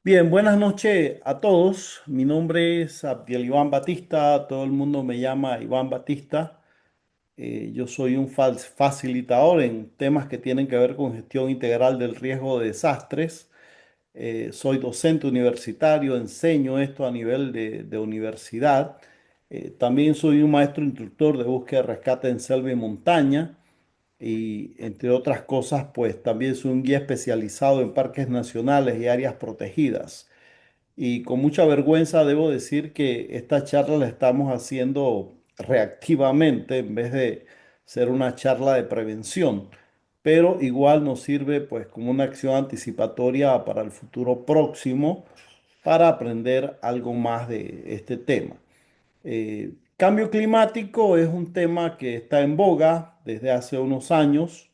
Bien, buenas noches a todos. Mi nombre es Abdiel Iván Batista. Todo el mundo me llama Iván Batista. Yo soy un facilitador en temas que tienen que ver con gestión integral del riesgo de desastres. Soy docente universitario, enseño esto a nivel de universidad. También soy un maestro instructor de búsqueda y rescate en selva y montaña. Y entre otras cosas, pues también soy un guía especializado en parques nacionales y áreas protegidas. Y con mucha vergüenza debo decir que esta charla la estamos haciendo reactivamente en vez de ser una charla de prevención, pero igual nos sirve pues como una acción anticipatoria para el futuro próximo para aprender algo más de este tema. Cambio climático es un tema que está en boga desde hace unos años.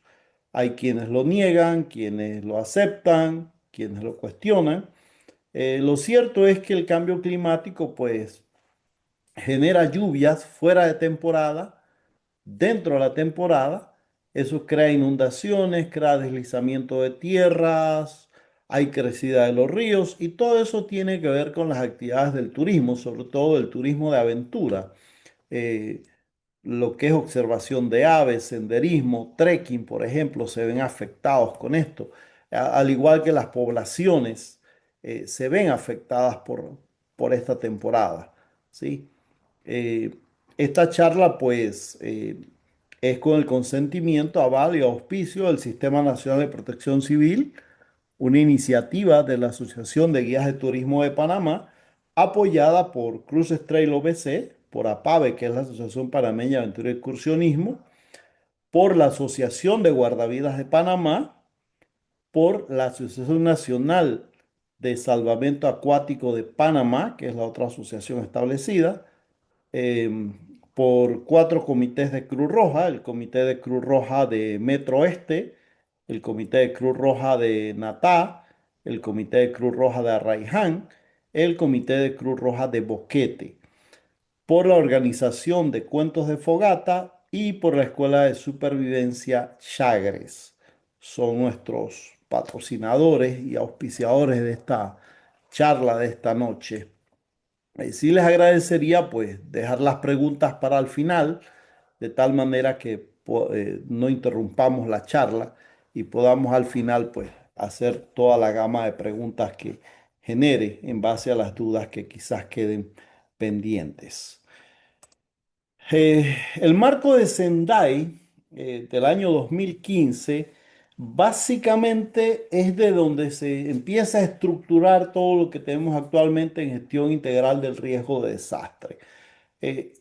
Hay quienes lo niegan, quienes lo aceptan, quienes lo cuestionan. Lo cierto es que el cambio climático pues genera lluvias fuera de temporada, dentro de la temporada. Eso crea inundaciones, crea deslizamiento de tierras, hay crecida de los ríos y todo eso tiene que ver con las actividades del turismo, sobre todo el turismo de aventura. Eh, lo que es observación de aves, senderismo, trekking, por ejemplo, se ven afectados con esto. Al igual que las poblaciones se ven afectadas por esta temporada, ¿sí? Eh, Esta charla, pues, es con el consentimiento, aval y auspicio del Sistema Nacional de Protección Civil, una iniciativa de la Asociación de Guías de Turismo de Panamá, apoyada por Cruces Trail OBC, por APAVE, que es la Asociación Panameña de Aventura y Excursionismo, por la Asociación de Guardavidas de Panamá, por la Asociación Nacional de Salvamento Acuático de Panamá, que es la otra asociación establecida, em, por cuatro comités de Cruz Roja: el Comité de Cruz Roja de Metro Oeste, el Comité de Cruz Roja de Natá, el Comité de Cruz Roja de Arraiján, el Comité de Cruz Roja de Boquete, por la organización de Cuentos de Fogata y por la Escuela de Supervivencia Chagres. Son nuestros patrocinadores y auspiciadores de esta charla de esta noche. Sí les agradecería pues dejar las preguntas para el final, de tal manera que no interrumpamos la charla y podamos al final pues hacer toda la gama de preguntas que genere en base a las dudas que quizás queden pendientes. El marco de Sendai del año 2015 básicamente es de donde se empieza a estructurar todo lo que tenemos actualmente en gestión integral del riesgo de desastre. Eh,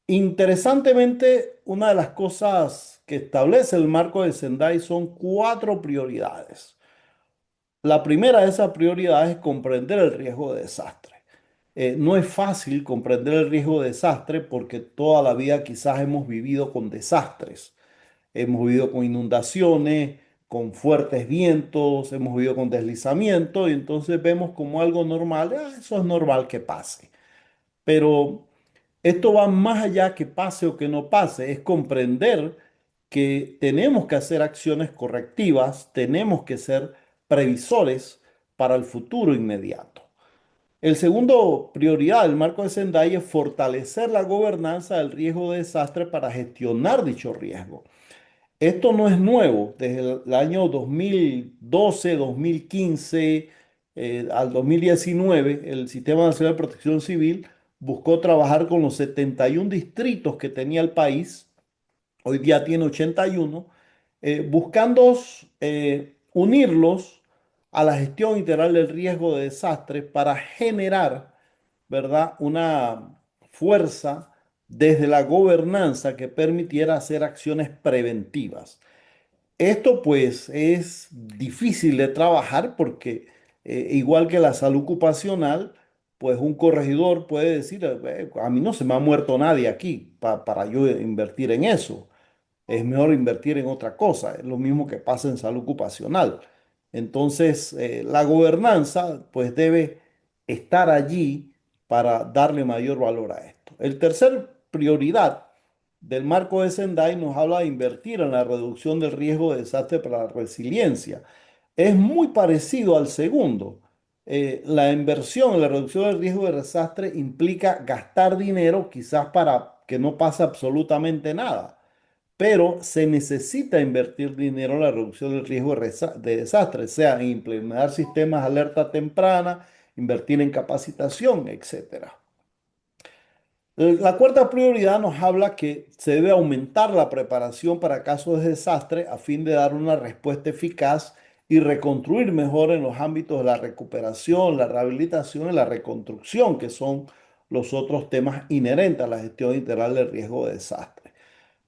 Interesantemente, una de las cosas que establece el marco de Sendai son cuatro prioridades. La primera de esas prioridades es comprender el riesgo de desastre. No es fácil comprender el riesgo de desastre porque toda la vida quizás hemos vivido con desastres. Hemos vivido con inundaciones, con fuertes vientos, hemos vivido con deslizamiento y entonces vemos como algo normal. Eso es normal que pase. Pero esto va más allá que pase o que no pase, es comprender que tenemos que hacer acciones correctivas, tenemos que ser previsores para el futuro inmediato. El segundo prioridad del marco de Sendai es fortalecer la gobernanza del riesgo de desastre para gestionar dicho riesgo. Esto no es nuevo. Desde el año 2012, 2015 al 2019, el Sistema Nacional de Protección Civil buscó trabajar con los 71 distritos que tenía el país. Hoy día tiene 81, buscando unirlos a la gestión integral del riesgo de desastre para generar, ¿verdad?, una fuerza desde la gobernanza que permitiera hacer acciones preventivas. Esto pues es difícil de trabajar porque igual que la salud ocupacional, pues un corregidor puede decir, a mí no se me ha muerto nadie aquí para yo invertir en eso. Es mejor invertir en otra cosa. Es lo mismo que pasa en salud ocupacional. Entonces, la gobernanza pues debe estar allí para darle mayor valor a esto. El tercer prioridad del marco de Sendai nos habla de invertir en la reducción del riesgo de desastre para la resiliencia. Es muy parecido al segundo. La inversión en la reducción del riesgo de desastre implica gastar dinero quizás para que no pase absolutamente nada, pero se necesita invertir dinero en la reducción del riesgo de desastre, sea en implementar sistemas de alerta temprana, invertir en capacitación, etcétera. La cuarta prioridad nos habla que se debe aumentar la preparación para casos de desastre a fin de dar una respuesta eficaz y reconstruir mejor en los ámbitos de la recuperación, la rehabilitación y la reconstrucción, que son los otros temas inherentes a la gestión integral del riesgo de desastre.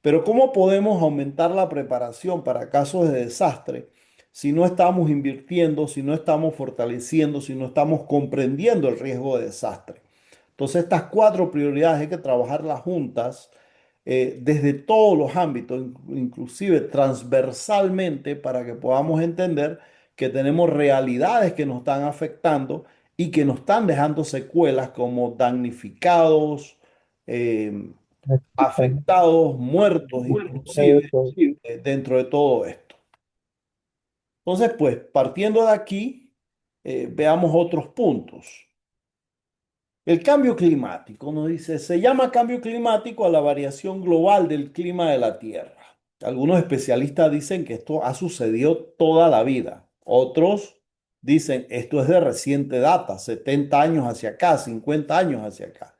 Pero ¿cómo podemos aumentar la preparación para casos de desastre si no estamos invirtiendo, si no estamos fortaleciendo, si no estamos comprendiendo el riesgo de desastre? Entonces, estas cuatro prioridades hay que trabajarlas juntas desde todos los ámbitos, inclusive transversalmente, para que podamos entender que tenemos realidades que nos están afectando y que nos están dejando secuelas como damnificados, eh, afectados, muertos, inclusive Eso. dentro de todo esto. Entonces, pues, partiendo de aquí, veamos otros puntos. El cambio climático, nos dice, se llama cambio climático a la variación global del clima de la Tierra. Algunos especialistas dicen que esto ha sucedido toda la vida. Otros dicen esto es de reciente data, 70 años hacia acá, 50 años hacia acá.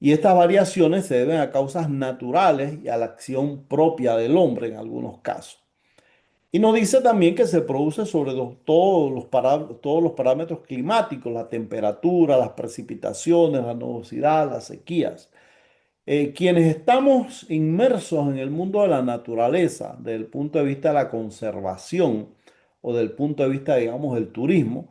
Y estas variaciones se deben a causas naturales y a la acción propia del hombre en algunos casos. Y nos dice también que se produce sobre todos los parámetros climáticos, la temperatura, las precipitaciones, la nubosidad, las sequías. Quienes estamos inmersos en el mundo de la naturaleza, desde el punto de vista de la conservación o del punto de vista, digamos, del turismo,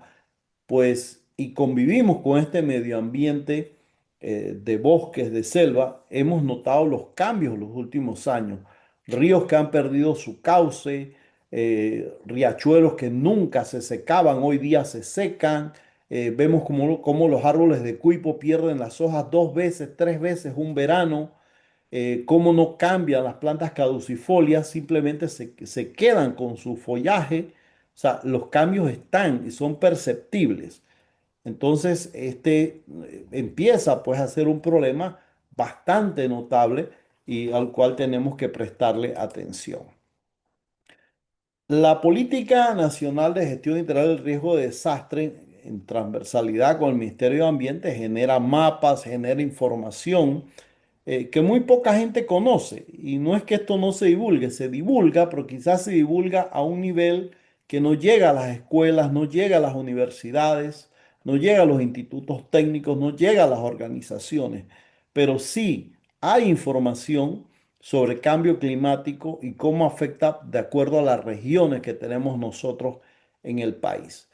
pues, y convivimos con este medio ambiente de bosques, de selva, hemos notado los cambios en los últimos años. Ríos que han perdido su cauce, riachuelos que nunca se secaban, hoy día se secan. Vemos cómo los árboles de cuipo pierden las hojas dos veces, tres veces un verano. Cómo no cambian las plantas caducifolias, simplemente se quedan con su follaje. O sea, los cambios están y son perceptibles. Entonces, empieza pues a ser un problema bastante notable y al cual tenemos que prestarle atención. La Política Nacional de Gestión Integral del Riesgo de Desastre, en transversalidad con el Ministerio de Ambiente, genera mapas, genera información que muy poca gente conoce. Y no es que esto no se divulga, pero quizás se divulga a un nivel que no llega a las escuelas, no llega a las universidades, no llega a los institutos técnicos, no llega a las organizaciones. Pero sí hay información sobre cambio climático y cómo afecta de acuerdo a las regiones que tenemos nosotros en el país.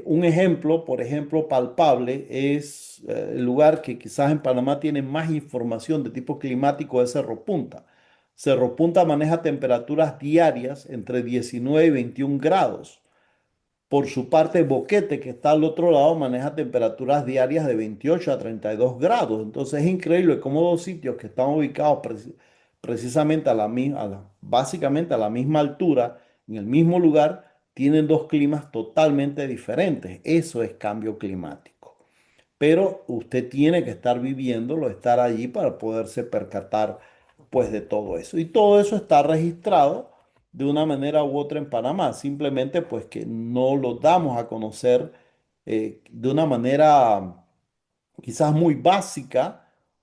Un ejemplo, por ejemplo, palpable es el lugar que quizás en Panamá tiene más información de tipo climático es Cerro Punta. Cerro Punta maneja temperaturas diarias entre 19 y 21 grados. Por su parte, Boquete, que está al otro lado, maneja temperaturas diarias de 28 a 32 grados. Entonces es increíble cómo dos sitios que están ubicados precisamente básicamente a la misma altura, en el mismo lugar, tienen dos climas totalmente diferentes. Eso es cambio climático. Pero usted tiene que estar viviéndolo, estar allí para poderse percatar pues de todo eso. Y todo eso está registrado de una manera u otra en Panamá, simplemente pues que no lo damos a conocer de una manera quizás muy básica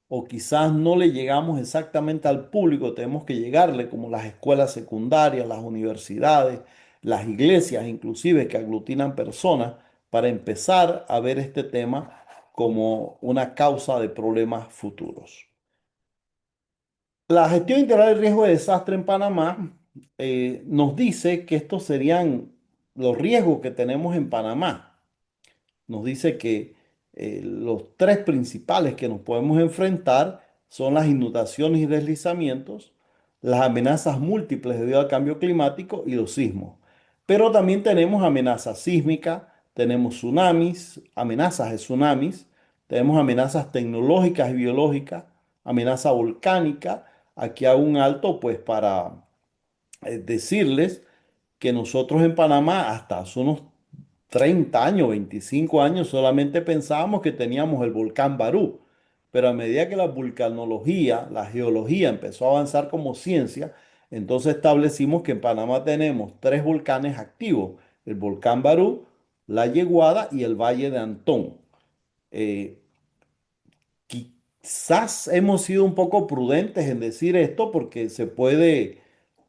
o quizás no le llegamos exactamente al público, tenemos que llegarle como las escuelas secundarias, las universidades, las iglesias inclusive que aglutinan personas para empezar a ver este tema como una causa de problemas futuros. La gestión integral del riesgo de desastre en Panamá nos dice que estos serían los riesgos que tenemos en Panamá. Nos dice que los tres principales que nos podemos enfrentar son las inundaciones y deslizamientos, las amenazas múltiples debido al cambio climático y los sismos. Pero también tenemos amenazas sísmicas, tenemos tsunamis, amenazas de tsunamis, tenemos amenazas tecnológicas y biológicas, amenaza volcánica. Aquí hago un alto pues para decirles que nosotros en Panamá hasta hace unos 30 años, 25 años, solamente pensábamos que teníamos el volcán Barú. Pero a medida que la vulcanología, la geología empezó a avanzar como ciencia, entonces establecimos que en Panamá tenemos tres volcanes activos: el volcán Barú, la Yeguada y el Valle de Antón. Eh, Quizás hemos sido un poco prudentes en decir esto porque se puede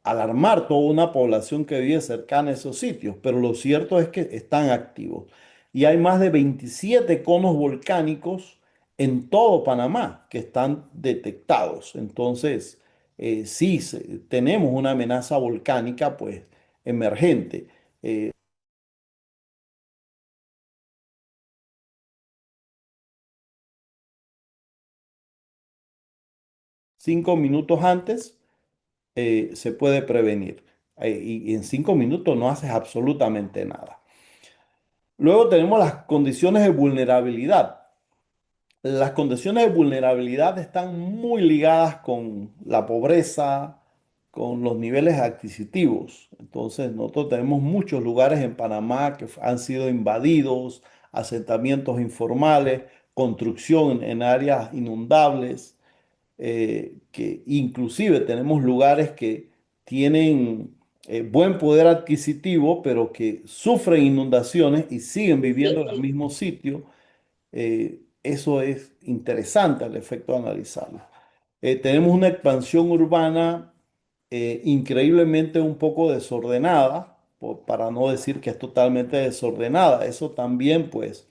alarmar toda una población que vive cercana a esos sitios, pero lo cierto es que están activos. Y hay más de 27 conos volcánicos en todo Panamá que están detectados. Entonces, sí, tenemos una amenaza volcánica pues emergente. 5 minutos antes se puede prevenir. Y en 5 minutos no haces absolutamente nada. Luego tenemos las condiciones de vulnerabilidad. Las condiciones de vulnerabilidad están muy ligadas con la pobreza, con los niveles adquisitivos. Entonces, nosotros tenemos muchos lugares en Panamá que han sido invadidos, asentamientos informales, construcción en áreas inundables, que inclusive tenemos lugares que tienen buen poder adquisitivo, pero que sufren inundaciones y siguen viviendo en el mismo sitio. Eso es interesante al efecto de analizarlo. Tenemos una expansión urbana increíblemente un poco desordenada, para no decir que es totalmente desordenada. Eso también, pues,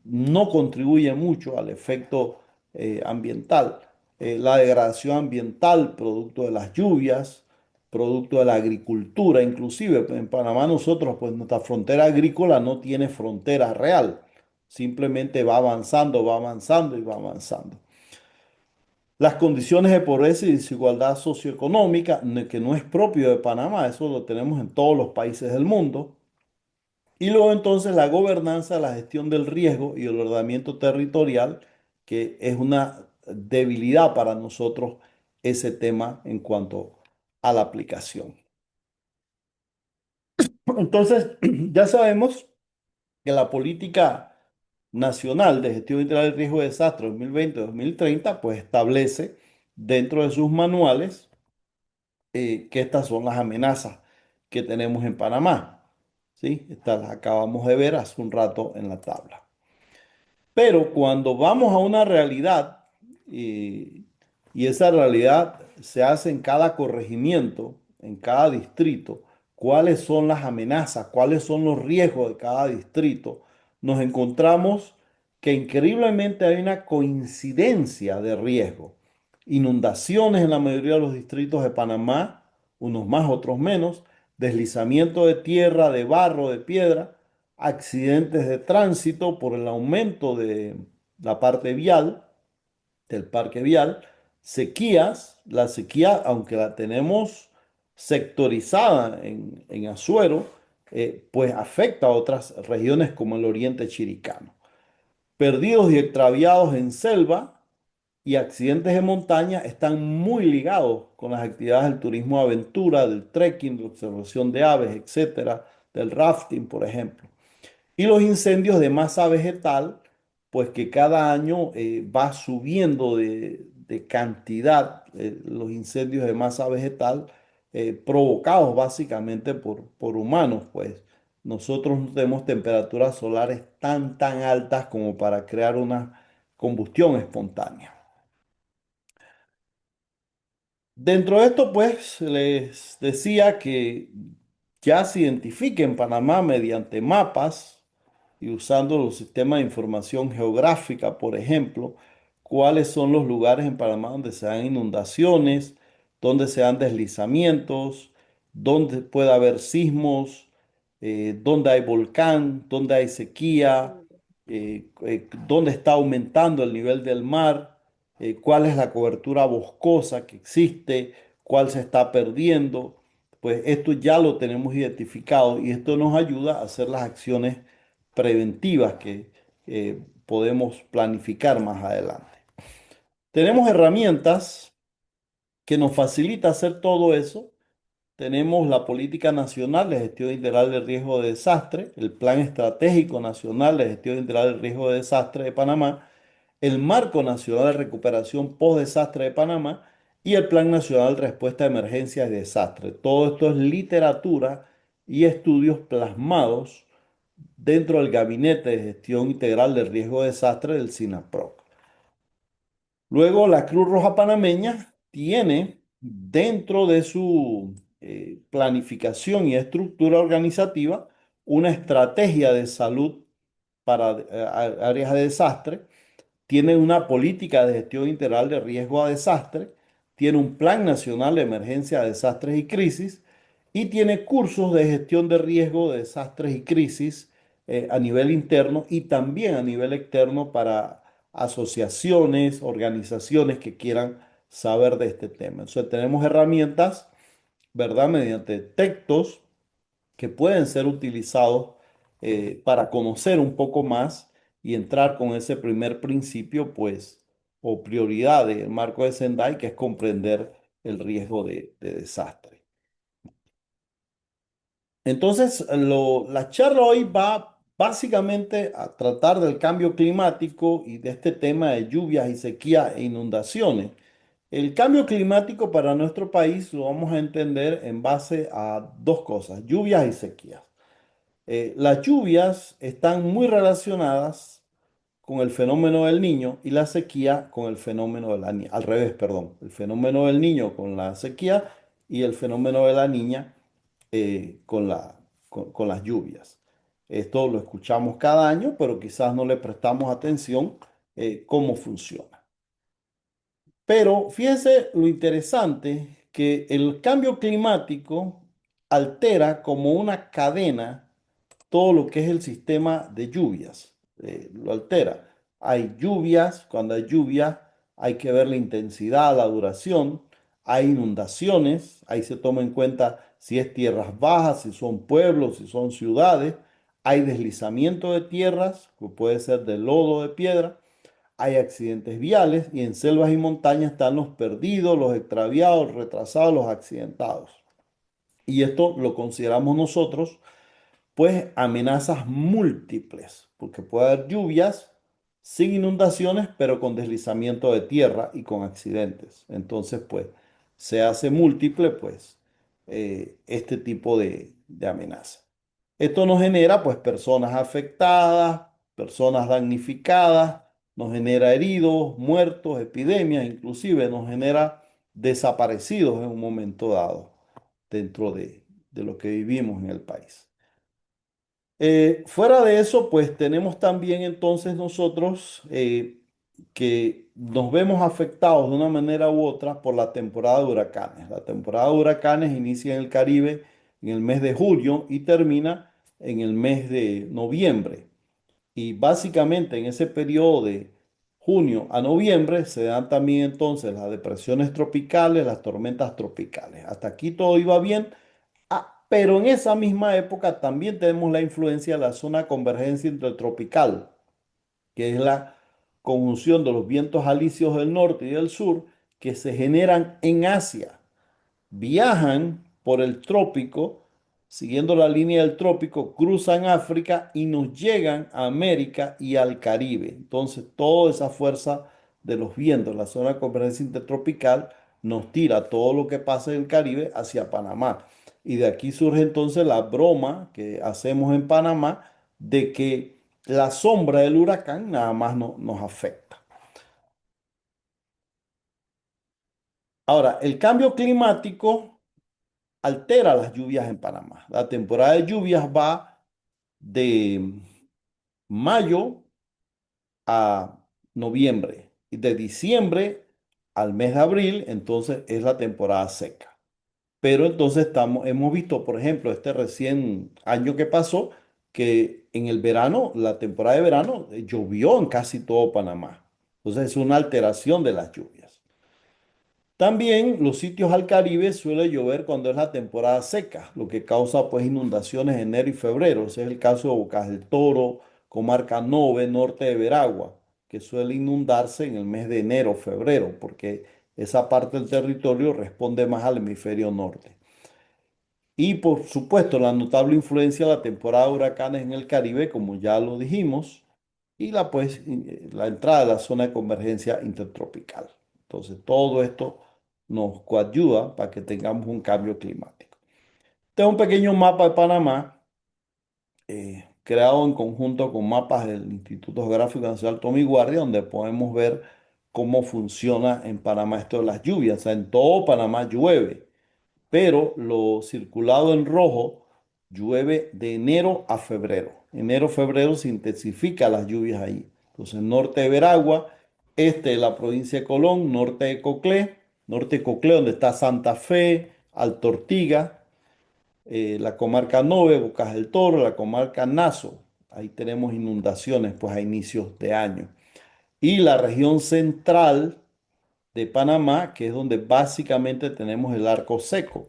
no contribuye mucho al efecto ambiental. La degradación ambiental, producto de las lluvias, producto de la agricultura, inclusive pues, en Panamá nosotros, pues nuestra frontera agrícola no tiene frontera real, simplemente va avanzando y va avanzando. Las condiciones de pobreza y desigualdad socioeconómica, que no es propio de Panamá, eso lo tenemos en todos los países del mundo. Y luego entonces la gobernanza, la gestión del riesgo y el ordenamiento territorial, que es una debilidad para nosotros ese tema en cuanto a la aplicación. Entonces, ya sabemos que la política nacional de gestión integral del riesgo de desastre 2020-2030, pues establece dentro de sus manuales que estas son las amenazas que tenemos en Panamá. ¿Sí? Estas las acabamos de ver hace un rato en la tabla. Pero cuando vamos a una realidad y esa realidad se hace en cada corregimiento, en cada distrito, cuáles son las amenazas, cuáles son los riesgos de cada distrito, nos encontramos que increíblemente hay una coincidencia de riesgo. Inundaciones en la mayoría de los distritos de Panamá, unos más, otros menos, deslizamiento de tierra, de barro, de piedra, accidentes de tránsito por el aumento de la parte vial, del parque vial, sequías, la sequía, aunque la tenemos sectorizada en Azuero, pues afecta a otras regiones como el oriente chiricano. Perdidos y extraviados en selva y accidentes de montaña están muy ligados con las actividades del turismo de aventura, del trekking, de observación de aves, etcétera, del rafting, por ejemplo. Y los incendios de masa vegetal, pues que cada año va subiendo de cantidad los incendios de masa vegetal provocados básicamente por humanos, pues nosotros no tenemos temperaturas solares tan altas como para crear una combustión espontánea. Dentro de esto, pues, les decía que ya se identifica en Panamá mediante mapas y usando los sistemas de información geográfica, por ejemplo, cuáles son los lugares en Panamá donde se dan inundaciones, donde se dan deslizamientos, donde puede haber sismos, donde hay volcán, donde hay sequía, donde está aumentando el nivel del mar, cuál es la cobertura boscosa que existe, cuál se está perdiendo. Pues esto ya lo tenemos identificado y esto nos ayuda a hacer las acciones preventivas que podemos planificar más adelante. Tenemos herramientas que nos facilita hacer todo eso. tenemos la Política Nacional de Gestión Integral de Riesgo de Desastre, el Plan Estratégico Nacional de Gestión Integral de Riesgo de Desastre de Panamá, el Marco Nacional de Recuperación Post-Desastre de Panamá y el Plan Nacional de Respuesta a Emergencias y Desastres. Todo esto es literatura y estudios plasmados dentro del Gabinete de Gestión Integral de Riesgo de Desastre del SINAPROC. Luego, la Cruz Roja Panameña tiene dentro de su planificación y estructura organizativa una estrategia de salud para áreas de desastre, tiene una política de gestión integral de riesgo a desastre, tiene un plan nacional de emergencia, desastres y crisis y tiene cursos de gestión de riesgo de desastres y crisis a nivel interno y también a nivel externo para asociaciones, organizaciones que quieran saber de este tema. Entonces tenemos herramientas, ¿verdad? Mediante textos que pueden ser utilizados para conocer un poco más y entrar con ese primer principio, pues, o prioridad del marco de Sendai, que es comprender el riesgo de desastre. Entonces, la charla hoy va básicamente a tratar del cambio climático y de este tema de lluvias y sequías e inundaciones. El cambio climático para nuestro país lo vamos a entender en base a dos cosas, lluvias y sequías. Las lluvias están muy relacionadas con el fenómeno del niño y la sequía con el fenómeno de la niña. Al revés, perdón. El fenómeno del niño con la sequía y el fenómeno de la niña con con las lluvias. Esto lo escuchamos cada año, pero quizás no le prestamos atención cómo funciona. Pero fíjense lo interesante que el cambio climático altera como una cadena todo lo que es el sistema de lluvias. Lo altera. Hay lluvias, cuando hay lluvia hay que ver la intensidad, la duración. Hay inundaciones, ahí se toma en cuenta si es tierras bajas, si son pueblos, si son ciudades. Hay deslizamiento de tierras, que puede ser de lodo, de piedra. Hay accidentes viales y en selvas y montañas están los perdidos, los extraviados, los retrasados, los accidentados. Y esto lo consideramos nosotros pues amenazas múltiples, porque puede haber lluvias sin inundaciones, pero con deslizamiento de tierra y con accidentes. Entonces, pues, se hace múltiple, pues, este tipo de amenaza. Esto nos genera, pues, personas afectadas, personas damnificadas, nos genera heridos, muertos, epidemias, inclusive nos genera desaparecidos en un momento dado dentro de lo que vivimos en el país. Fuera de eso, pues tenemos también entonces nosotros que nos vemos afectados de una manera u otra por la temporada de huracanes. La temporada de huracanes inicia en el Caribe en el mes de julio y termina en el mes de noviembre. Y básicamente en ese periodo de junio a noviembre se dan también entonces las depresiones tropicales, las tormentas tropicales. Hasta aquí todo iba bien. Pero en esa misma época también tenemos la influencia de la zona de convergencia intertropical, que es la conjunción de los vientos alisios del norte y del sur que se generan en Asia, viajan por el trópico, siguiendo la línea del trópico, cruzan África y nos llegan a América y al Caribe. Entonces, toda esa fuerza de los vientos, la zona de convergencia intertropical, nos tira todo lo que pasa en el Caribe hacia Panamá. Y de aquí surge entonces la broma que hacemos en Panamá de que la sombra del huracán nada más nos afecta. Ahora, el cambio climático altera las lluvias en Panamá. La temporada de lluvias va de mayo a noviembre y de diciembre al mes de abril, entonces es la temporada seca. Pero entonces hemos visto, por ejemplo, este recién año que pasó, que en el verano, la temporada de verano, llovió en casi todo Panamá. Entonces es una alteración de las lluvias. También los sitios al Caribe suele llover cuando es la temporada seca, lo que causa pues inundaciones en enero y febrero. Ese es el caso de Bocas del Toro, Comarca Nove, norte de Veragua, que suele inundarse en el mes de enero, febrero, porque esa parte del territorio responde más al hemisferio norte. Y por supuesto, la notable influencia de la temporada de huracanes en el Caribe, como ya lo dijimos, y la entrada de la zona de convergencia intertropical. Entonces, todo esto nos coayuda para que tengamos un cambio climático. Este es un pequeño mapa de Panamá, creado en conjunto con mapas del Instituto Geográfico Nacional Tommy Guardia, donde podemos ver cómo funciona en Panamá esto de las lluvias. O sea, en todo Panamá llueve, pero lo circulado en rojo llueve de enero a febrero. Enero, febrero se intensifica las lluvias ahí. Entonces, norte de Veragua, este de la provincia de Colón, norte de Coclé, donde está Santa Fe, Alto Ortiga, la comarca Nove, Bocas del Toro, la comarca Nazo. Ahí tenemos inundaciones pues a inicios de año. Y la región central de Panamá, que es donde básicamente tenemos el arco seco.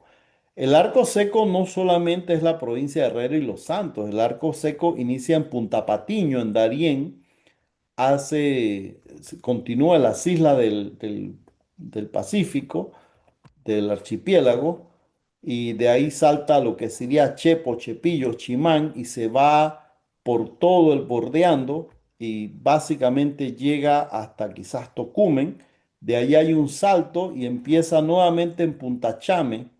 El arco seco no solamente es la provincia de Herrera y Los Santos, el arco seco inicia en Punta Patiño, en Darién, continúa en las islas del Pacífico, del archipiélago, y de ahí salta a lo que sería Chepo, Chepillo, Chimán, y se va por todo el bordeando, y básicamente llega hasta quizás Tocumen. De ahí hay un salto y empieza nuevamente en Punta Chame,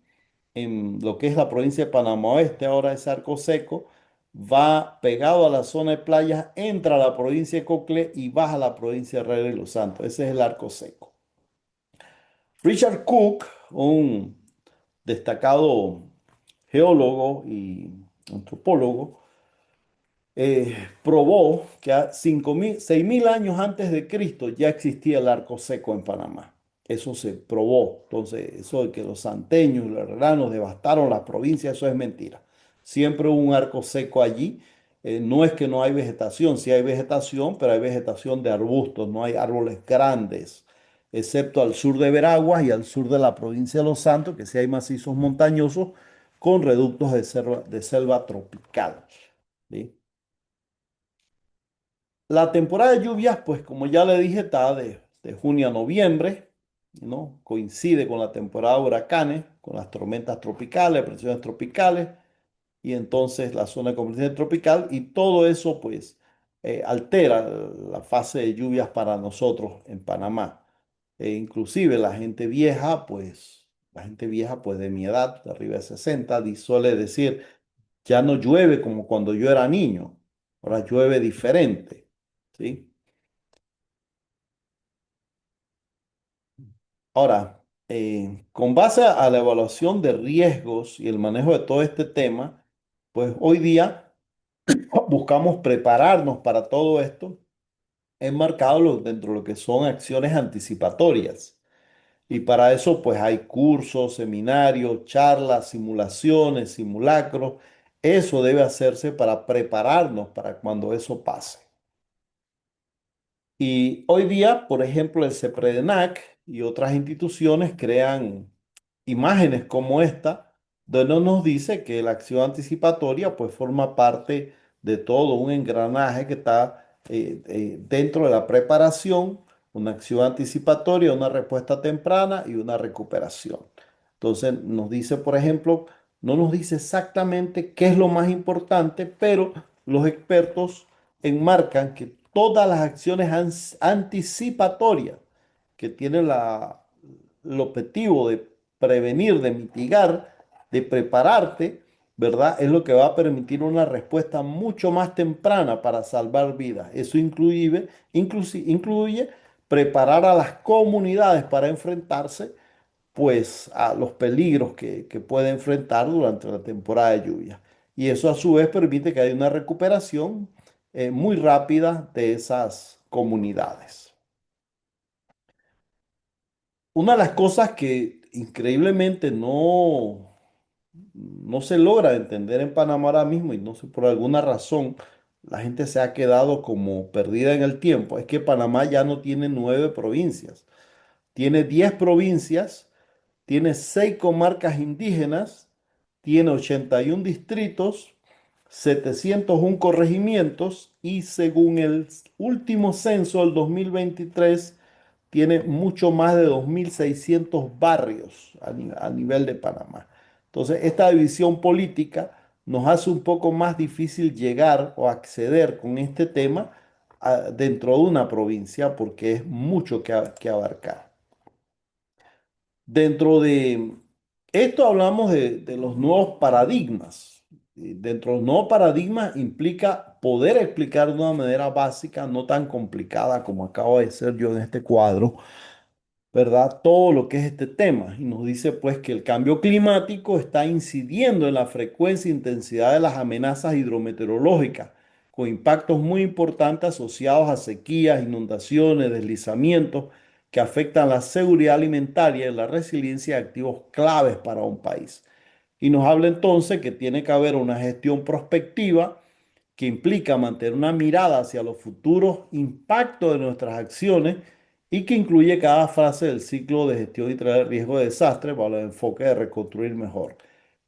en lo que es la provincia de Panamá Oeste, ahora es Arco Seco, va pegado a la zona de playas, entra a la provincia de Cocle y baja a la provincia de Herrera y Los Santos. Ese es el Arco Seco. Richard Cook, un destacado geólogo y antropólogo, probó que a 6.000 años antes de Cristo ya existía el arco seco en Panamá. Eso se probó. Entonces, eso de que los santeños y los herranos devastaron las provincias, eso es mentira. Siempre hubo un arco seco allí. No es que no hay vegetación, sí hay vegetación, pero hay vegetación de arbustos, no hay árboles grandes, excepto al sur de Veraguas y al sur de la provincia de Los Santos, que sí hay macizos montañosos con reductos de selva tropical. ¿Sí? La temporada de lluvias, pues como ya le dije, está de junio a noviembre, ¿no? Coincide con la temporada de huracanes, con las tormentas tropicales, presiones tropicales, y entonces la zona de convergencia tropical, y todo eso, pues, altera la fase de lluvias para nosotros en Panamá. Inclusive la gente vieja, pues, de mi edad, de arriba de 60, suele decir, ya no llueve como cuando yo era niño, ahora llueve diferente, ¿sí? Ahora, con base a la evaluación de riesgos y el manejo de todo este tema, pues hoy día buscamos prepararnos para todo esto enmarcado dentro de lo que son acciones anticipatorias. Y para eso, pues hay cursos, seminarios, charlas, simulaciones, simulacros. Eso debe hacerse para prepararnos para cuando eso pase. Y hoy día, por ejemplo, el CEPREDENAC y otras instituciones crean imágenes como esta, donde nos dice que la acción anticipatoria pues forma parte de todo un engranaje que está dentro de la preparación, una acción anticipatoria, una respuesta temprana y una recuperación. Entonces nos dice, por ejemplo, no nos dice exactamente qué es lo más importante, pero los expertos enmarcan que todas las acciones anticipatorias que tienen el objetivo de prevenir, de mitigar, de prepararte, ¿verdad? Es lo que va a permitir una respuesta mucho más temprana para salvar vidas. Eso incluye preparar a las comunidades para enfrentarse, pues, a los peligros que puede enfrentar durante la temporada de lluvia. Y eso a su vez permite que haya una recuperación muy rápida de esas comunidades. Una de las cosas que increíblemente no se logra entender en Panamá ahora mismo, y no sé por alguna razón, la gente se ha quedado como perdida en el tiempo, es que Panamá ya no tiene 9 provincias, tiene 10 provincias, tiene 6 comarcas indígenas, tiene 81 distritos, 701 corregimientos, y según el último censo del 2023 tiene mucho más de 2.600 barrios a nivel de Panamá. Entonces, esta división política nos hace un poco más difícil llegar o acceder con este tema dentro de una provincia porque es mucho que abarcar. Dentro de esto hablamos de los nuevos paradigmas. Dentro de los nuevos paradigmas implica poder explicar de una manera básica, no tan complicada como acabo de hacer yo en este cuadro, ¿verdad? Todo lo que es este tema. Y nos dice pues que el cambio climático está incidiendo en la frecuencia e intensidad de las amenazas hidrometeorológicas, con impactos muy importantes asociados a sequías, inundaciones, deslizamientos que afectan la seguridad alimentaria y la resiliencia de activos claves para un país. Y nos habla entonces que tiene que haber una gestión prospectiva que implica mantener una mirada hacia los futuros impactos de nuestras acciones y que incluye cada fase del ciclo de gestión y traer riesgo de desastre para el enfoque de reconstruir mejor.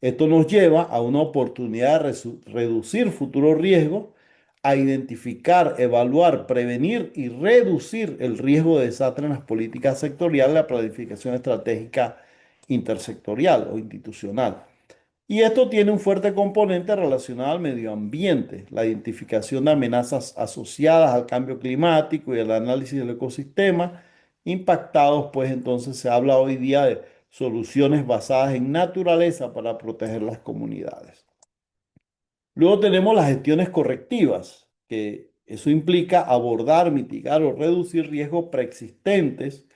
Esto nos lleva a una oportunidad de reducir futuros riesgos, a identificar, evaluar, prevenir y reducir el riesgo de desastre en las políticas sectoriales, la planificación estratégica intersectorial o institucional. Y esto tiene un fuerte componente relacionado al medio ambiente, la identificación de amenazas asociadas al cambio climático y el análisis del ecosistema impactados, pues entonces se habla hoy día de soluciones basadas en naturaleza para proteger las comunidades. Luego tenemos las gestiones correctivas, que eso implica abordar, mitigar o reducir riesgos preexistentes,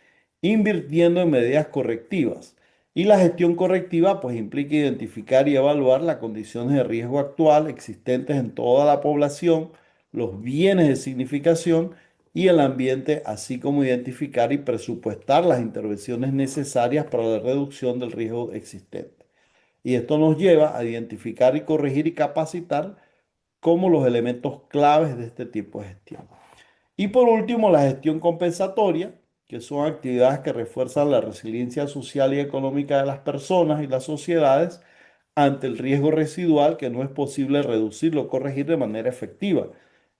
invirtiendo en medidas correctivas. Y la gestión correctiva pues implica identificar y evaluar las condiciones de riesgo actual existentes en toda la población, los bienes de significación y el ambiente, así como identificar y presupuestar las intervenciones necesarias para la reducción del riesgo existente. Y esto nos lleva a identificar y corregir y capacitar como los elementos claves de este tipo de gestión. Y por último, la gestión compensatoria, que son actividades que refuerzan la resiliencia social y económica de las personas y las sociedades ante el riesgo residual que no es posible reducirlo o corregir de manera efectiva.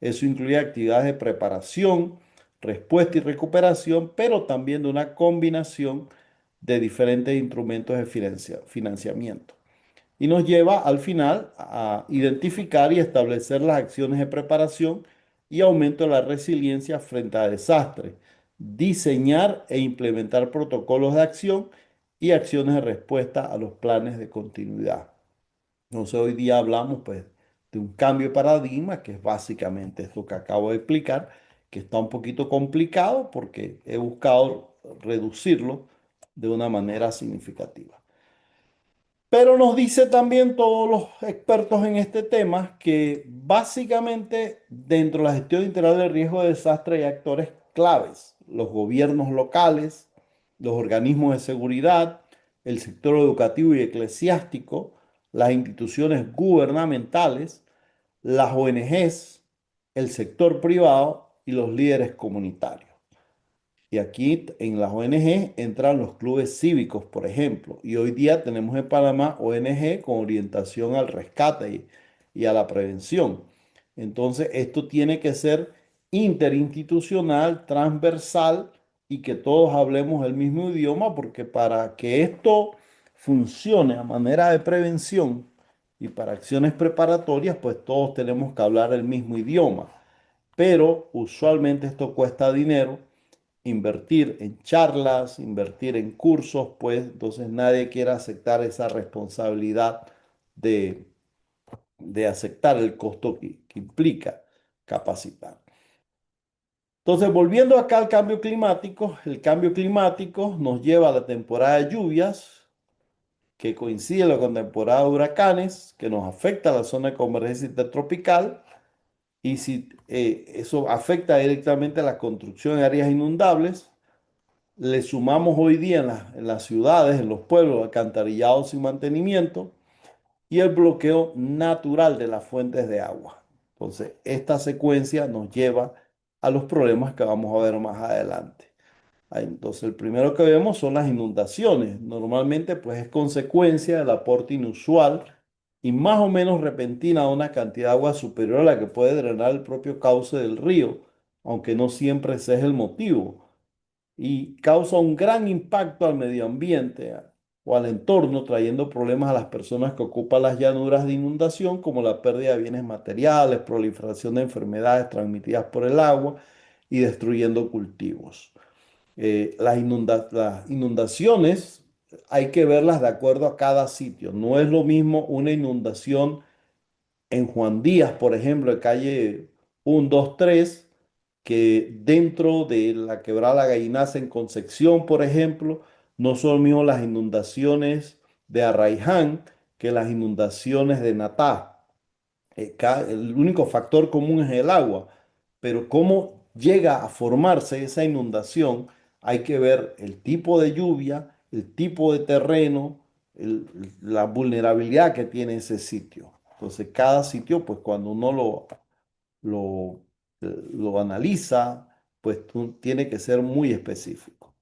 Eso incluye actividades de preparación, respuesta y recuperación, pero también de una combinación de diferentes instrumentos de financiamiento y nos lleva al final a identificar y establecer las acciones de preparación y aumento de la resiliencia frente a desastres, diseñar e implementar protocolos de acción y acciones de respuesta a los planes de continuidad. Entonces hoy día hablamos pues de un cambio de paradigma que es básicamente esto que acabo de explicar, que está un poquito complicado porque he buscado reducirlo de una manera significativa. Pero nos dice también todos los expertos en este tema que básicamente dentro de la gestión integral de riesgo de desastre hay actores claves, los gobiernos locales, los organismos de seguridad, el sector educativo y eclesiástico, las instituciones gubernamentales, las ONGs, el sector privado y los líderes comunitarios. Y aquí en las ONG entran los clubes cívicos, por ejemplo. Y hoy día tenemos en Panamá ONG con orientación al rescate y a la prevención. Entonces, esto tiene que ser interinstitucional, transversal y que todos hablemos el mismo idioma, porque para que esto funcione a manera de prevención y para acciones preparatorias, pues todos tenemos que hablar el mismo idioma. Pero usualmente esto cuesta dinero invertir en charlas, invertir en cursos, pues entonces nadie quiere aceptar esa responsabilidad de, de aceptar el costo que implica capacitar. Entonces, volviendo acá al cambio climático, el cambio climático nos lleva a la temporada de lluvias, que coincide con la temporada de huracanes, que nos afecta a la zona de convergencia intertropical, y si eso afecta directamente a la construcción de áreas inundables, le sumamos hoy día en las ciudades, en los pueblos, alcantarillado sin mantenimiento y el bloqueo natural de las fuentes de agua. Entonces, esta secuencia nos lleva a los problemas que vamos a ver más adelante. Entonces, el primero que vemos son las inundaciones. Normalmente, pues es consecuencia del aporte inusual y más o menos repentina de una cantidad de agua superior a la que puede drenar el propio cauce del río, aunque no siempre ese es el motivo y causa un gran impacto al medio ambiente. o al entorno, trayendo problemas a las personas que ocupan las llanuras de inundación, como la pérdida de bienes materiales, proliferación de enfermedades transmitidas por el agua y destruyendo cultivos. Las inundaciones hay que verlas de acuerdo a cada sitio. No es lo mismo una inundación en Juan Díaz, por ejemplo, de calle 1, 2, 3, que dentro de la quebrada La Gallinaza en Concepción, por ejemplo, no son lo mismo las inundaciones de Arraiján que las inundaciones de Natá. El único factor común es el agua, pero cómo llega a formarse esa inundación, hay que ver el tipo de lluvia, el tipo de terreno, la vulnerabilidad que tiene ese sitio. Entonces, cada sitio, pues cuando uno lo, lo analiza, pues tiene que ser muy específico.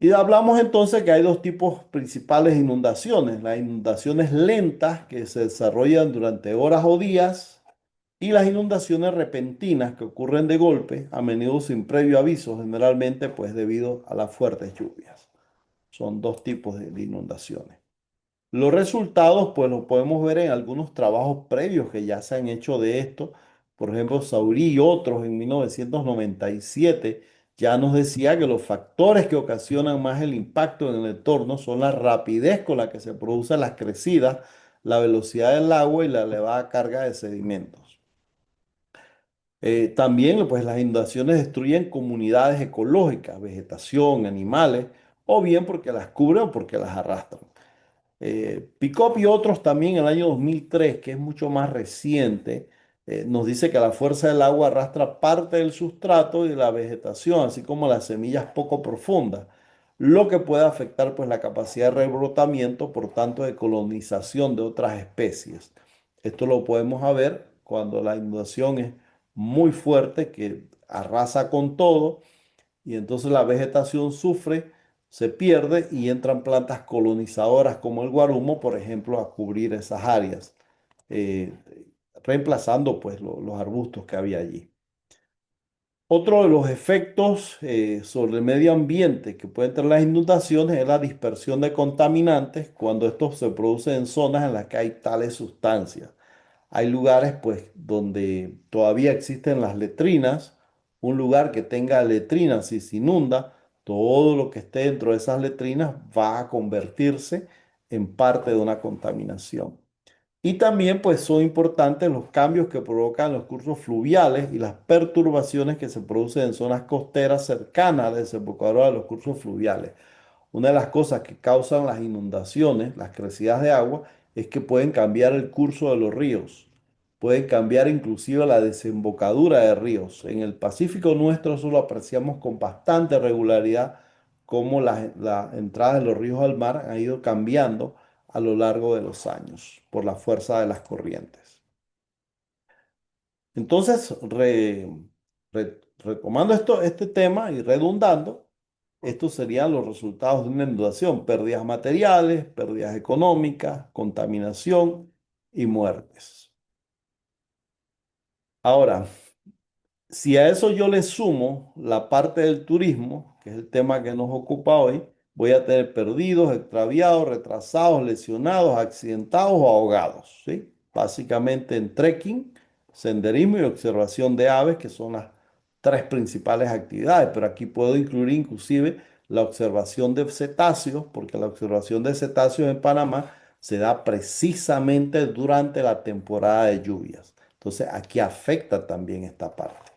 Y hablamos entonces que hay dos tipos principales de inundaciones: las inundaciones lentas que se desarrollan durante horas o días y las inundaciones repentinas que ocurren de golpe, a menudo sin previo aviso, generalmente pues debido a las fuertes lluvias. Son dos tipos de inundaciones. Los resultados, pues los podemos ver en algunos trabajos previos que ya se han hecho de esto. Por ejemplo, Saurí y otros en 1997 ya nos decía que los factores que ocasionan más el impacto en el entorno son la rapidez con la que se producen las crecidas, la velocidad del agua y la elevada carga de sedimentos. También, pues las inundaciones destruyen comunidades ecológicas, vegetación, animales, o bien porque las cubren o porque las arrastran. Picop y otros también en el año 2003, que es mucho más reciente, nos dice que la fuerza del agua arrastra parte del sustrato y de la vegetación, así como las semillas poco profundas, lo que puede afectar pues la capacidad de rebrotamiento, por tanto de colonización de otras especies. Esto lo podemos ver cuando la inundación es muy fuerte, que arrasa con todo y entonces la vegetación sufre, se pierde y entran plantas colonizadoras como el guarumo, por ejemplo, a cubrir esas áreas, eh, reemplazando pues los arbustos que había allí. Otro de los efectos sobre el medio ambiente que pueden tener las inundaciones es la dispersión de contaminantes cuando estos se producen en zonas en las que hay tales sustancias. Hay lugares pues donde todavía existen las letrinas. Un lugar que tenga letrinas, si se inunda, todo lo que esté dentro de esas letrinas va a convertirse en parte de una contaminación. Y también pues son importantes los cambios que provocan los cursos fluviales y las perturbaciones que se producen en zonas costeras cercanas a la desembocadura de los cursos fluviales. Una de las cosas que causan las inundaciones, las crecidas de agua, es que pueden cambiar el curso de los ríos, pueden cambiar inclusive la desembocadura de ríos. En el Pacífico nuestro eso lo apreciamos con bastante regularidad, cómo las entradas de los ríos al mar han ido cambiando a lo largo de los años por la fuerza de las corrientes. Entonces, retomando este tema y redundando, estos serían los resultados de una inundación: pérdidas materiales, pérdidas económicas, contaminación y muertes. Ahora, si a eso yo le sumo la parte del turismo, que es el tema que nos ocupa hoy, voy a tener perdidos, extraviados, retrasados, lesionados, accidentados o ahogados, ¿sí? Básicamente en trekking, senderismo y observación de aves, que son las tres principales actividades, pero aquí puedo incluir inclusive la observación de cetáceos, porque la observación de cetáceos en Panamá se da precisamente durante la temporada de lluvias. Entonces aquí afecta también esta parte.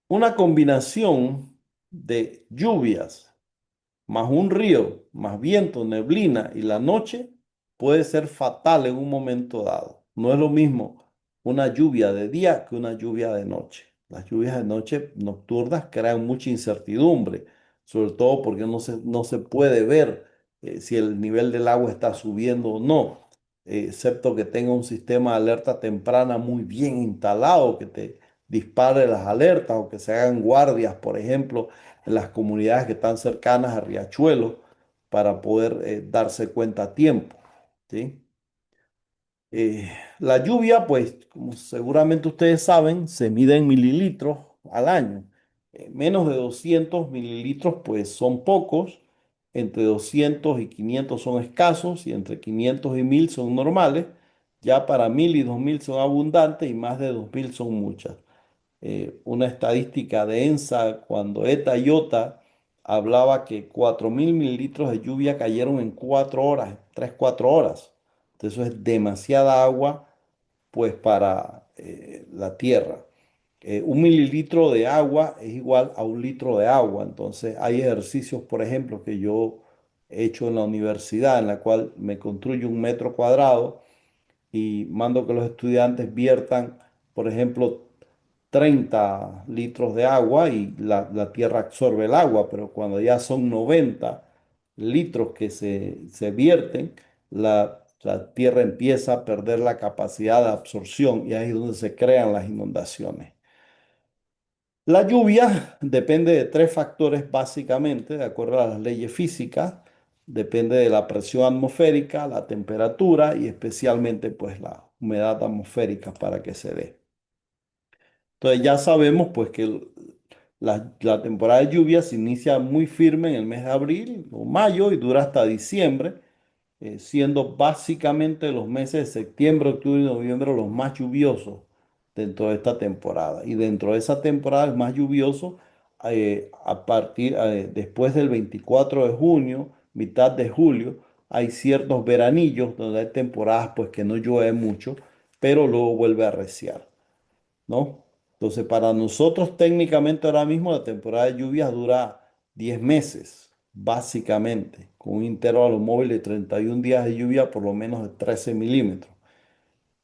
Una combinación de lluvias más un río, más viento, neblina y la noche puede ser fatal en un momento dado. No es lo mismo una lluvia de día que una lluvia de noche. Las lluvias de noche nocturnas crean mucha incertidumbre, sobre todo porque no se puede ver si el nivel del agua está subiendo o no, excepto que tenga un sistema de alerta temprana muy bien instalado que te dispare las alertas o que se hagan guardias, por ejemplo en las comunidades que están cercanas a riachuelos para poder darse cuenta a tiempo, ¿sí? La lluvia, pues, como seguramente ustedes saben, se mide en mililitros al año. Menos de 200 mililitros pues son pocos, entre 200 y 500 son escasos y entre 500 y 1000 son normales. Ya para 1000 y 2000 son abundantes y más de 2000 son muchas. Una estadística densa cuando ETA y IOTA hablaba que 4000 mililitros de lluvia cayeron en 4 horas, 3 4 horas. Entonces eso es demasiada agua pues para la tierra. 1 mililitro de agua es igual a 1 litro de agua. Entonces hay ejercicios, por ejemplo, que yo he hecho en la universidad en la cual me construyo 1 metro cuadrado y mando que los estudiantes viertan, por ejemplo, 30 litros de agua y la tierra absorbe el agua, pero cuando ya son 90 litros que se vierten, la tierra empieza a perder la capacidad de absorción y ahí es donde se crean las inundaciones. La lluvia depende de tres factores básicamente, de acuerdo a las leyes físicas. Depende de la presión atmosférica, la temperatura y especialmente pues la humedad atmosférica para que se dé. Entonces ya sabemos pues que la temporada de lluvia se inicia muy firme en el mes de abril o mayo y dura hasta diciembre, siendo básicamente los meses de septiembre, octubre y noviembre los más lluviosos dentro de esta temporada. Y dentro de esa temporada el más lluvioso después del 24 de junio, mitad de julio, hay ciertos veranillos donde hay temporadas pues que no llueve mucho, pero luego vuelve a arreciar, ¿no? Entonces, para nosotros técnicamente ahora mismo la temporada de lluvias dura 10 meses, básicamente, con un intervalo móvil de 31 días de lluvia por lo menos de 13 milímetros.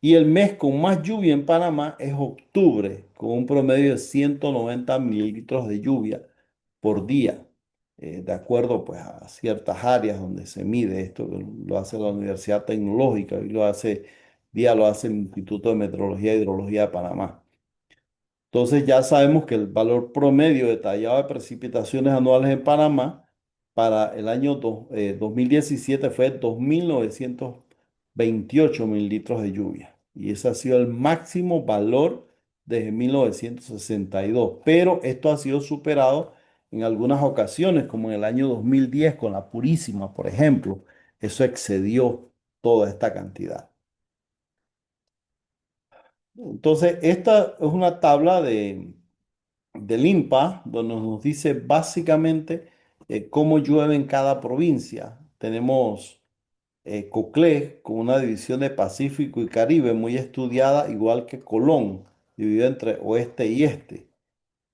Y el mes con más lluvia en Panamá es octubre, con un promedio de 190 mililitros de lluvia por día, de acuerdo pues a ciertas áreas donde se mide esto, que lo hace la Universidad Tecnológica y día lo hace el Instituto de Meteorología e Hidrología de Panamá. Entonces ya sabemos que el valor promedio detallado de precipitaciones anuales en Panamá para el año 2017 fue 2928 mililitros de lluvia. Y ese ha sido el máximo valor desde 1962. Pero esto ha sido superado en algunas ocasiones, como en el año 2010 con la Purísima, por ejemplo. Eso excedió toda esta cantidad. Entonces, esta es una tabla del INPA, donde nos dice básicamente cómo llueve en cada provincia. Tenemos Coclé con una división de Pacífico y Caribe muy estudiada, igual que Colón, dividido entre oeste y este.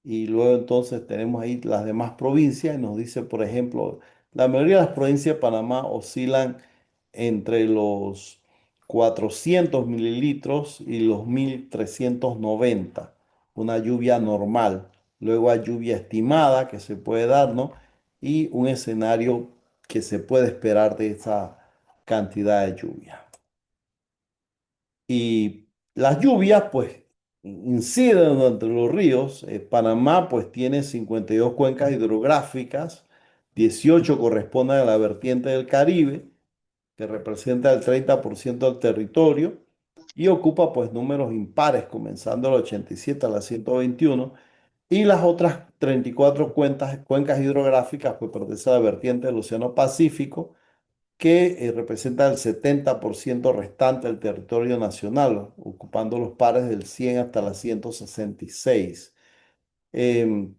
Y luego entonces tenemos ahí las demás provincias y nos dice, por ejemplo, la mayoría de las provincias de Panamá oscilan entre los 400 mililitros y los 1390, una lluvia normal. Luego hay lluvia estimada que se puede dar, ¿no? Y un escenario que se puede esperar de esa cantidad de lluvia. Y las lluvias, pues, inciden entre los ríos. Panamá, pues, tiene 52 cuencas hidrográficas, 18 corresponden a la vertiente del Caribe, que representa el 30% del territorio, y ocupa, pues, números impares, comenzando del 87 a la 121, y las otras 34 cuencas hidrográficas, pues, pertenecen a la vertiente del Océano Pacífico, que representa el 70% restante del territorio nacional, ocupando los pares del 100 hasta la 166. Em,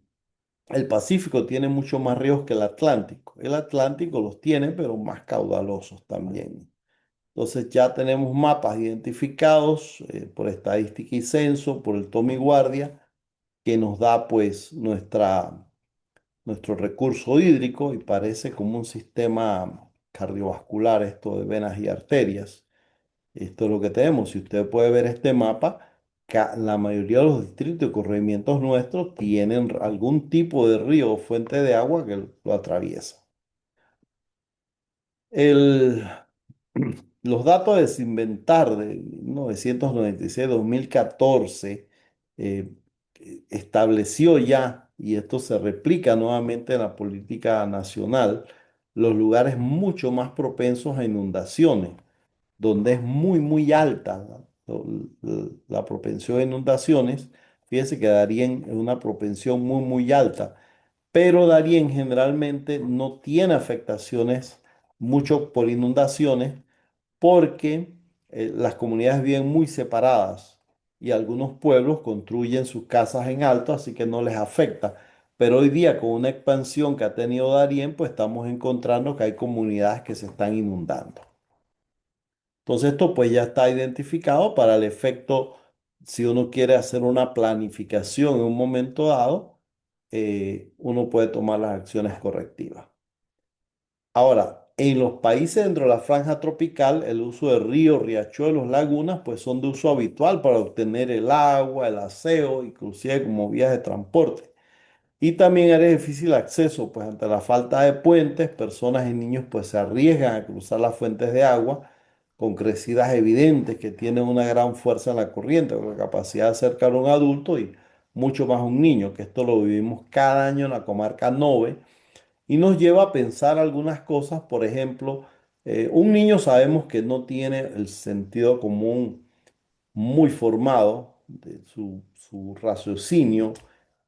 el Pacífico tiene mucho más ríos que el Atlántico. El Atlántico los tiene, pero más caudalosos también. Entonces ya tenemos mapas identificados por estadística y censo, por el Tommy Guardia, que nos da pues nuestro recurso hídrico y parece como un sistema cardiovascular esto de venas y arterias. Esto es lo que tenemos. Si usted puede ver este mapa, la mayoría de los distritos y corregimientos nuestros tienen algún tipo de río o fuente de agua que lo atraviesa. El, los datos de Desinventar de 1996-2014 eh, estableció ya, y esto se replica nuevamente en la política nacional, los lugares mucho más propensos a inundaciones, donde es muy, muy alta la propensión a inundaciones. Fíjese que Darién es una propensión muy, muy alta, pero Darién generalmente no tiene afectaciones mucho por inundaciones porque las comunidades viven muy separadas y algunos pueblos construyen sus casas en alto, así que no les afecta. Pero hoy día, con una expansión que ha tenido Darién, pues estamos encontrando que hay comunidades que se están inundando. Entonces esto pues ya está identificado para el efecto, si uno quiere hacer una planificación en un momento dado, uno puede tomar las acciones correctivas. Ahora, en los países dentro de la franja tropical, el uso de ríos, riachuelos, lagunas, pues son de uso habitual para obtener el agua, el aseo, inclusive como vías de transporte. Y también era difícil acceso, pues ante la falta de puentes, personas y niños pues se arriesgan a cruzar las fuentes de agua con crecidas evidentes que tienen una gran fuerza en la corriente, con la capacidad de acercar a un adulto y mucho más a un niño, que esto lo vivimos cada año en la comarca Nove y nos lleva a pensar algunas cosas. Por ejemplo, un niño sabemos que no tiene el sentido común muy formado, de su raciocinio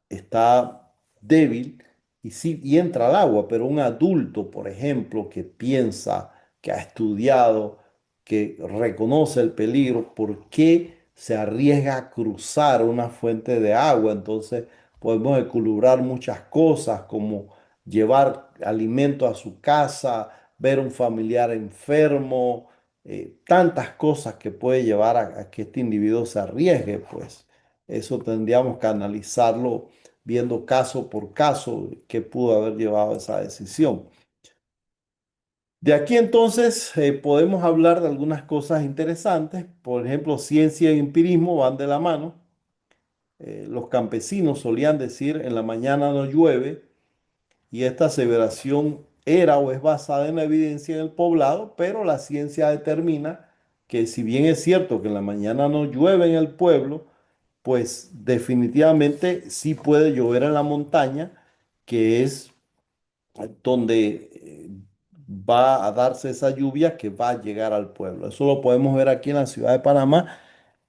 está débil y, sí, y entra al agua, pero un adulto, por ejemplo, que piensa, que ha estudiado, que reconoce el peligro, ¿por qué se arriesga a cruzar una fuente de agua? Entonces podemos equilibrar muchas cosas como llevar alimento a su casa, ver un familiar enfermo, tantas cosas que puede llevar a que este individuo se arriesgue, pues eso tendríamos que analizarlo viendo caso por caso qué pudo haber llevado a esa decisión. De aquí entonces podemos hablar de algunas cosas interesantes. Por ejemplo, ciencia y empirismo van de la mano. Los campesinos solían decir en la mañana no llueve y esta aseveración era o es basada en la evidencia en el poblado, pero la ciencia determina que si bien es cierto que en la mañana no llueve en el pueblo, pues definitivamente sí puede llover en la montaña, que es donde va a darse esa lluvia que va a llegar al pueblo. Eso lo podemos ver aquí en la ciudad de Panamá,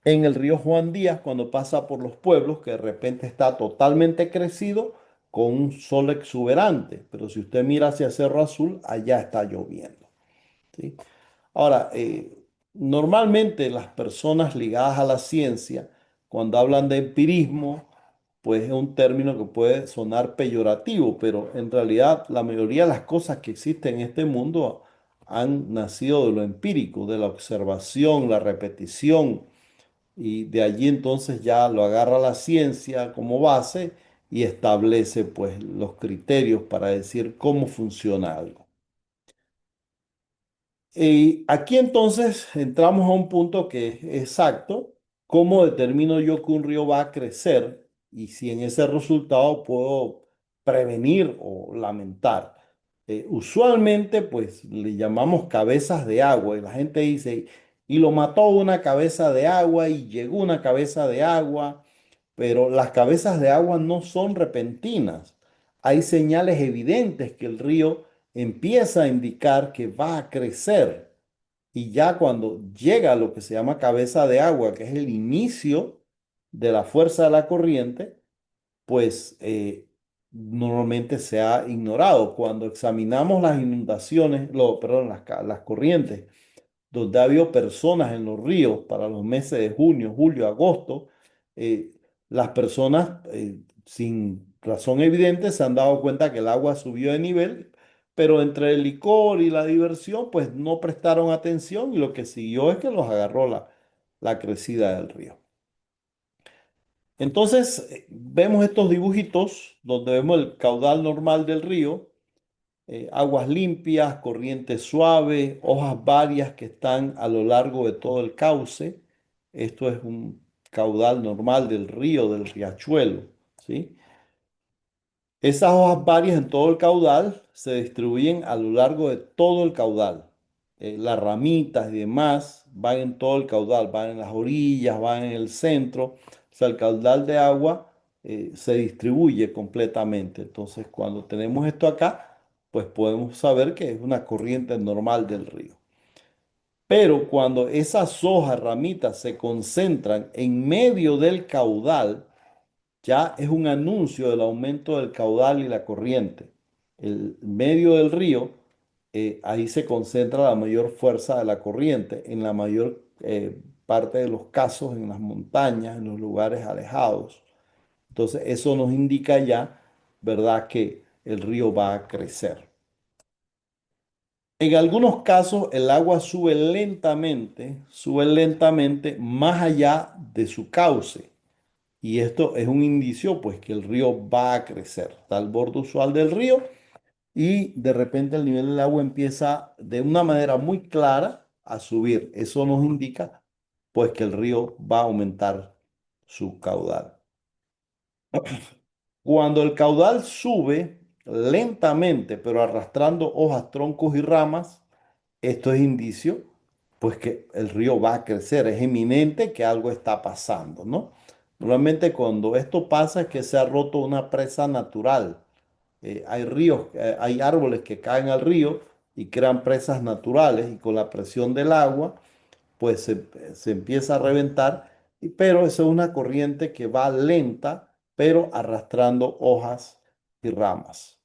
en el río Juan Díaz, cuando pasa por los pueblos, que de repente está totalmente crecido con un sol exuberante. Pero si usted mira hacia Cerro Azul, allá está lloviendo. ¿Sí? Ahora, normalmente las personas ligadas a la ciencia, cuando hablan de empirismo, pues es un término que puede sonar peyorativo, pero en realidad la mayoría de las cosas que existen en este mundo han nacido de lo empírico, de la observación, la repetición, y de allí entonces ya lo agarra la ciencia como base y establece pues los criterios para decir cómo funciona algo. Y aquí entonces entramos a un punto que es exacto. ¿Cómo determino yo que un río va a crecer? Y si en ese resultado puedo prevenir o lamentar. Usualmente pues le llamamos cabezas de agua y la gente dice, y lo mató una cabeza de agua y llegó una cabeza de agua, pero las cabezas de agua no son repentinas. Hay señales evidentes que el río empieza a indicar que va a crecer. Y ya cuando llega a lo que se llama cabeza de agua, que es el inicio de la fuerza de la corriente, pues normalmente se ha ignorado. Cuando examinamos las inundaciones, perdón, las corrientes donde ha habido personas en los ríos para los meses de junio, julio, agosto, eh, las personas sin razón evidente se han dado cuenta que el agua subió de nivel, pero entre el licor y la diversión, pues no prestaron atención y lo que siguió es que los agarró la crecida del río. Entonces, vemos estos dibujitos donde vemos el caudal normal del río, aguas limpias, corriente suave, hojas varias que están a lo largo de todo el cauce. Esto es un caudal normal del río, del riachuelo, ¿sí? Esas hojas varias en todo el caudal se distribuyen a lo largo de todo el caudal. Las ramitas y demás van en todo el caudal, van en las orillas, van en el centro. O sea, el caudal de agua se distribuye completamente. Entonces, cuando tenemos esto acá, pues podemos saber que es una corriente normal del río. Pero cuando esas hojas, ramitas se concentran en medio del caudal, ya es un anuncio del aumento del caudal y la corriente. El medio del río, ahí se concentra la mayor fuerza de la corriente, en la mayor parte de los casos en las montañas, en los lugares alejados. Entonces, eso nos indica ya, ¿verdad?, que el río va a crecer. En algunos casos, el agua sube lentamente más allá de su cauce. Y esto es un indicio, pues, que el río va a crecer. Está al borde usual del río y de repente el nivel del agua empieza de una manera muy clara a subir. Eso nos indica, pues, que el río va a aumentar su caudal. Cuando el caudal sube lentamente, pero arrastrando hojas, troncos y ramas, esto es indicio, pues que el río va a crecer, es eminente que algo está pasando, ¿no? Normalmente cuando esto pasa es que se ha roto una presa natural. Hay ríos, hay árboles que caen al río y crean presas naturales y con la presión del agua, pues se empieza a reventar, pero eso es una corriente que va lenta, pero arrastrando hojas y ramas.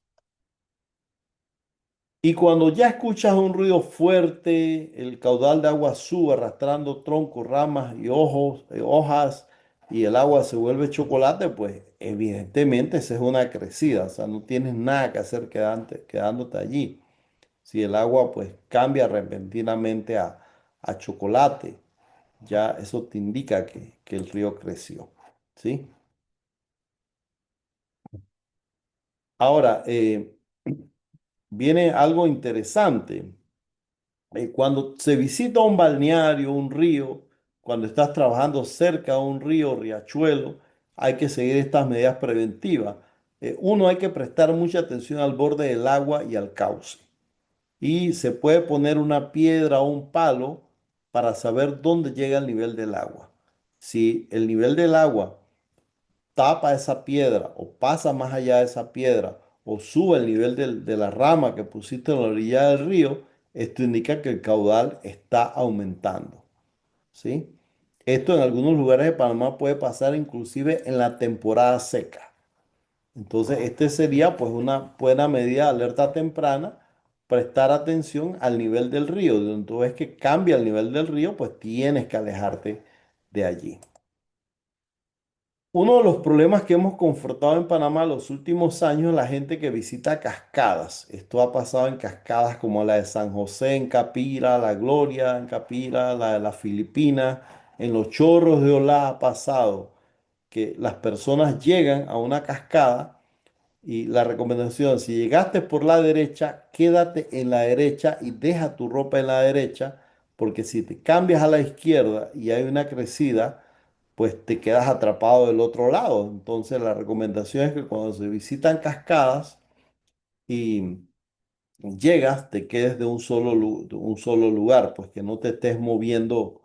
Y cuando ya escuchas un ruido fuerte, el caudal de agua sube arrastrando troncos, ramas y hojas y el agua se vuelve chocolate, pues evidentemente esa es una crecida, o sea, no tienes nada que hacer quedándote allí. Si el agua pues cambia repentinamente a chocolate, ya eso te indica que el río creció, ¿sí? Ahora, viene algo interesante. Cuando se visita un balneario, un río, cuando estás trabajando cerca de un río o riachuelo, hay que seguir estas medidas preventivas. Uno, hay que prestar mucha atención al borde del agua y al cauce. Y se puede poner una piedra o un palo para saber dónde llega el nivel del agua. Si el nivel del agua tapa esa piedra o pasa más allá de esa piedra o sube el nivel de la rama que pusiste en la orilla del río, esto indica que el caudal está aumentando, ¿sí? Esto en algunos lugares de Panamá puede pasar inclusive en la temporada seca. Entonces, este sería pues una buena medida de alerta temprana, prestar atención al nivel del río. Donde tú ves que cambia el nivel del río, pues tienes que alejarte de allí. Uno de los problemas que hemos confrontado en Panamá los últimos años es la gente que visita cascadas. Esto ha pasado en cascadas como la de San José en Capira, La Gloria en Capira, la de las Filipinas, en los Chorros de Olá ha pasado que las personas llegan a una cascada y la recomendación, si llegaste por la derecha, quédate en la derecha y deja tu ropa en la derecha, porque si te cambias a la izquierda y hay una crecida, pues te quedas atrapado del otro lado. Entonces la recomendación es que cuando se visitan cascadas y llegas, te quedes de un solo lugar, pues que no te estés moviendo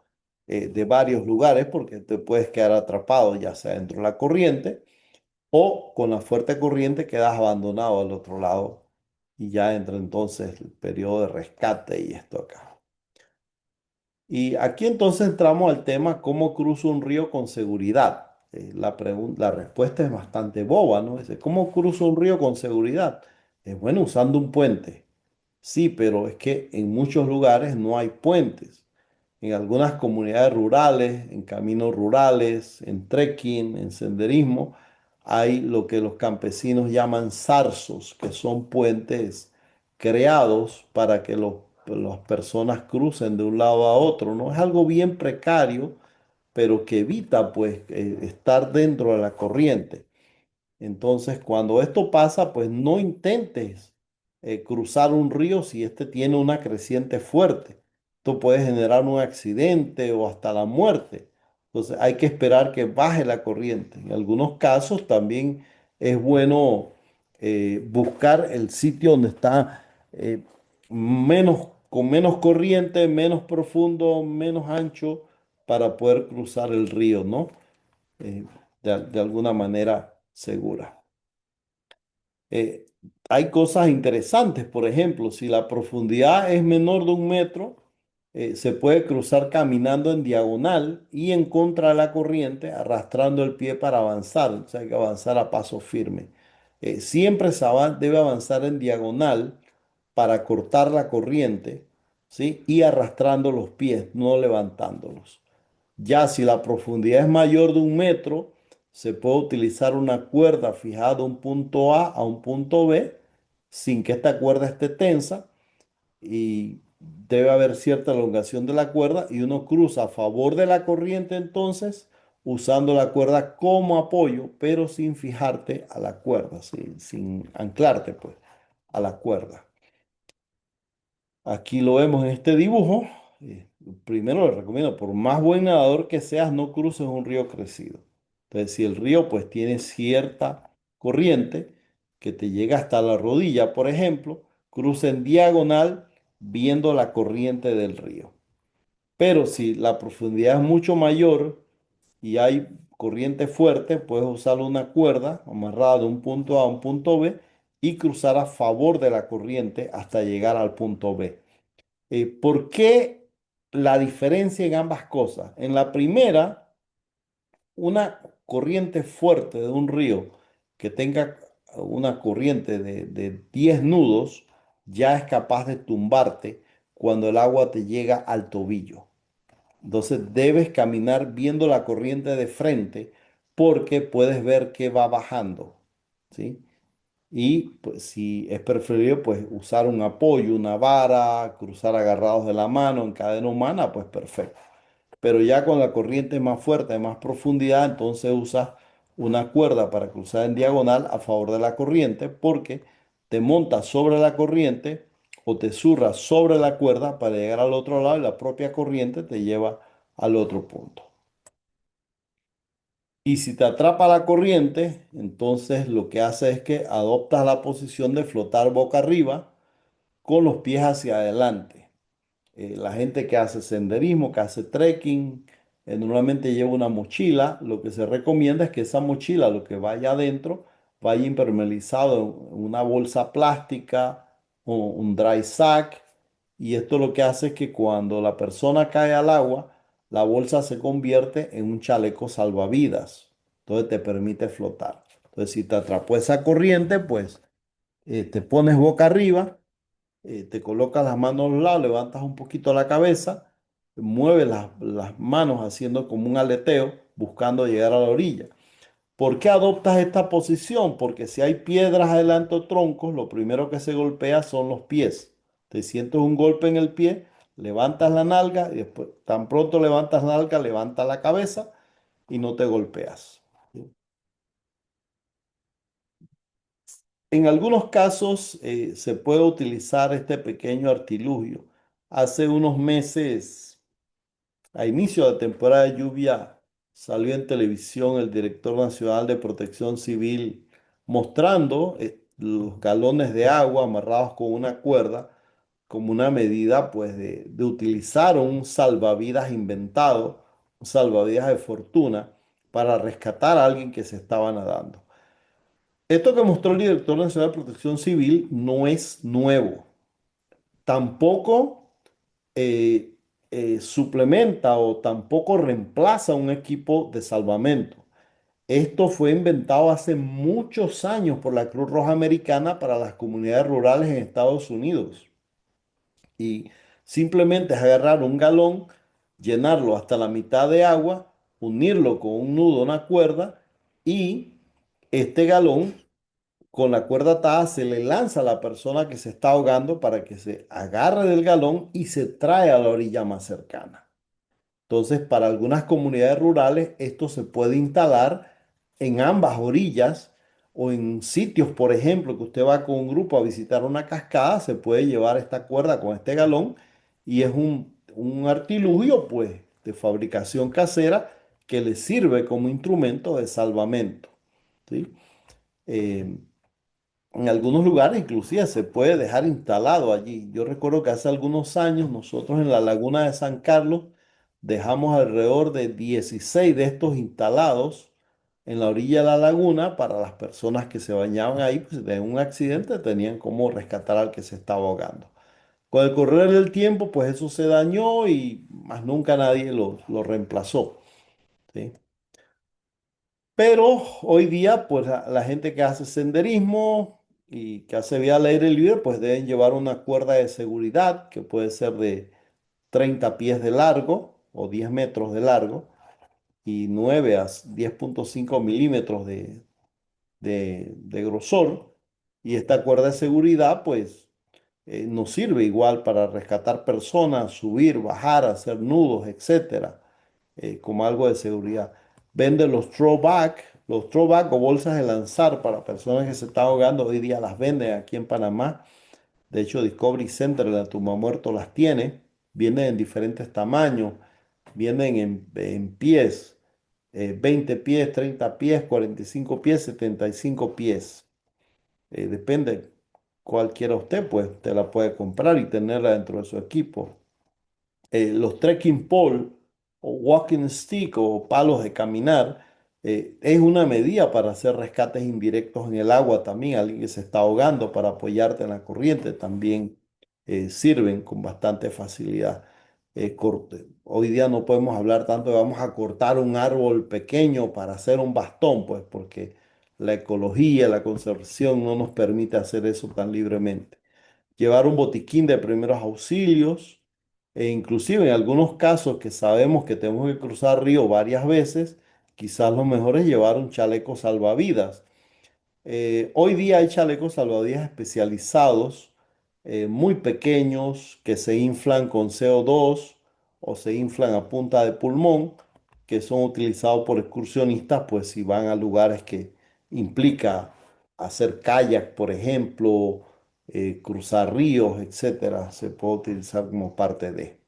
de varios lugares porque te puedes quedar atrapado, ya sea dentro de la corriente o con la fuerte corriente quedas abandonado al otro lado y ya entra entonces el periodo de rescate y esto acá. Y aquí entonces entramos al tema cómo cruzo un río con seguridad. La respuesta es bastante boba, ¿no? Dice, ¿cómo cruzo un río con seguridad? Es bueno, usando un puente. Sí, pero es que en muchos lugares no hay puentes. En algunas comunidades rurales, en caminos rurales, en trekking, en senderismo, hay lo que los campesinos llaman zarzos, que son puentes creados para que las personas crucen de un lado a otro, ¿no? Es algo bien precario, pero que evita pues estar dentro de la corriente. Entonces, cuando esto pasa, pues no intentes cruzar un río si este tiene una creciente fuerte. Esto puede generar un accidente o hasta la muerte. Entonces, hay que esperar que baje la corriente. En algunos casos también es bueno buscar el sitio donde está con menos corriente, menos profundo, menos ancho para poder cruzar el río, ¿no? eh, de alguna manera segura. Eh, Hay cosas interesantes, por ejemplo, si la profundidad es menor de 1 metro, Se puede cruzar caminando en diagonal y en contra de la corriente, arrastrando el pie para avanzar. O sea, hay que avanzar a paso firme. Siempre debe avanzar en diagonal para cortar la corriente, ¿sí? Y arrastrando los pies, no levantándolos. Ya si la profundidad es mayor de 1 metro, se puede utilizar una cuerda fijada de un punto A un punto B sin que esta cuerda esté tensa y debe haber cierta elongación de la cuerda y uno cruza a favor de la corriente entonces usando la cuerda como apoyo, pero sin fijarte a la cuerda, sin anclarte pues a la cuerda. Aquí lo vemos en este dibujo. Primero le recomiendo, por más buen nadador que seas, no cruces un río crecido. Entonces, si el río pues tiene cierta corriente que te llega hasta la rodilla, por ejemplo, cruza en diagonal viendo la corriente del río. Pero si la profundidad es mucho mayor y hay corriente fuerte, puedes usar una cuerda amarrada de un punto A un punto B y cruzar a favor de la corriente hasta llegar al punto B. ¿Por qué la diferencia en ambas cosas? En la primera, una corriente fuerte de un río que tenga una corriente de 10 nudos ya es capaz de tumbarte cuando el agua te llega al tobillo. Entonces debes caminar viendo la corriente de frente porque puedes ver que va bajando, ¿sí? Y pues si es preferible pues usar un apoyo, una vara, cruzar agarrados de la mano en cadena humana, pues perfecto. Pero ya con la corriente más fuerte, de más profundidad, entonces usas una cuerda para cruzar en diagonal a favor de la corriente porque te montas sobre la corriente o te zurras sobre la cuerda para llegar al otro lado y la propia corriente te lleva al otro punto. Y si te atrapa la corriente, entonces lo que hace es que adoptas la posición de flotar boca arriba con los pies hacia adelante. La gente que hace senderismo, que hace trekking, normalmente lleva una mochila. Lo que se recomienda es que esa mochila, lo que vaya adentro, vaya impermeabilizado en una bolsa plástica o un dry sack. Y esto lo que hace es que cuando la persona cae al agua, la bolsa se convierte en un chaleco salvavidas. Entonces te permite flotar. Entonces si te atrapó esa corriente, pues te pones boca arriba, te colocas las manos a los lados, levantas un poquito la cabeza, mueves las manos haciendo como un aleteo, buscando llegar a la orilla. ¿Por qué adoptas esta posición? Porque si hay piedras adelante o troncos, lo primero que se golpea son los pies. Te sientes un golpe en el pie, levantas la nalga y después, tan pronto levantas la nalga, levanta la cabeza y no te golpeas. En algunos casos se puede utilizar este pequeño artilugio. Hace unos meses, a inicio de temporada de lluvia, salió en televisión el director nacional de Protección Civil mostrando los galones de agua amarrados con una cuerda como una medida pues de utilizar un salvavidas inventado, un salvavidas de fortuna para rescatar a alguien que se estaba nadando. Esto que mostró el director nacional de Protección Civil no es nuevo. Tampoco eh, suplementa o tampoco reemplaza un equipo de salvamento. Esto fue inventado hace muchos años por la Cruz Roja Americana para las comunidades rurales en Estados Unidos. Y simplemente es agarrar un galón, llenarlo hasta la mitad de agua, unirlo con un nudo, una cuerda y este galón con la cuerda atada se le lanza a la persona que se está ahogando para que se agarre del galón y se trae a la orilla más cercana. Entonces, para algunas comunidades rurales, esto se puede instalar en ambas orillas o en sitios, por ejemplo, que usted va con un grupo a visitar una cascada, se puede llevar esta cuerda con este galón y es un artilugio, pues, de fabricación casera que le sirve como instrumento de salvamento. ¿Sí? Eh, en algunos lugares inclusive se puede dejar instalado allí. Yo recuerdo que hace algunos años nosotros en la laguna de San Carlos dejamos alrededor de 16 de estos instalados en la orilla de la laguna para las personas que se bañaban ahí, pues de un accidente tenían cómo rescatar al que se estaba ahogando. Con el correr del tiempo, pues eso se dañó y más nunca nadie lo reemplazó, ¿sí? Pero hoy día, pues la gente que hace senderismo y que hace vida al aire libre, pues deben llevar una cuerda de seguridad que puede ser de 30 pies de largo o 10 metros de largo y 9 a 10,5 milímetros de grosor. Y esta cuerda de seguridad, pues, nos sirve igual para rescatar personas, subir, bajar, hacer nudos, etcétera, como algo de seguridad. Vende los throwback o bolsas de lanzar para personas que se están ahogando. Hoy día las venden aquí en Panamá. De hecho, Discovery Center, la tumba muerto, las tiene. Vienen en diferentes tamaños. Vienen en pies. 20 pies, 30 pies, 45 pies, 75 pies. Depende cuál quiera usted, pues te la puede comprar y tenerla dentro de su equipo. Los trekking pole o walking stick o palos de caminar es una medida para hacer rescates indirectos en el agua también. Alguien que se está ahogando para apoyarte en la corriente también sirven con bastante facilidad. Hoy día no podemos hablar tanto de vamos a cortar un árbol pequeño para hacer un bastón, pues porque la ecología, la conservación no nos permite hacer eso tan libremente. Llevar un botiquín de primeros auxilios e inclusive en algunos casos que sabemos que tenemos que cruzar río varias veces, quizás lo mejor es llevar un chaleco salvavidas. Hoy día hay chalecos salvavidas especializados, muy pequeños, que se inflan con CO2 o se inflan a punta de pulmón, que son utilizados por excursionistas, pues si van a lugares que implica hacer kayak, por ejemplo, cruzar ríos, etcétera, se puede utilizar como parte de.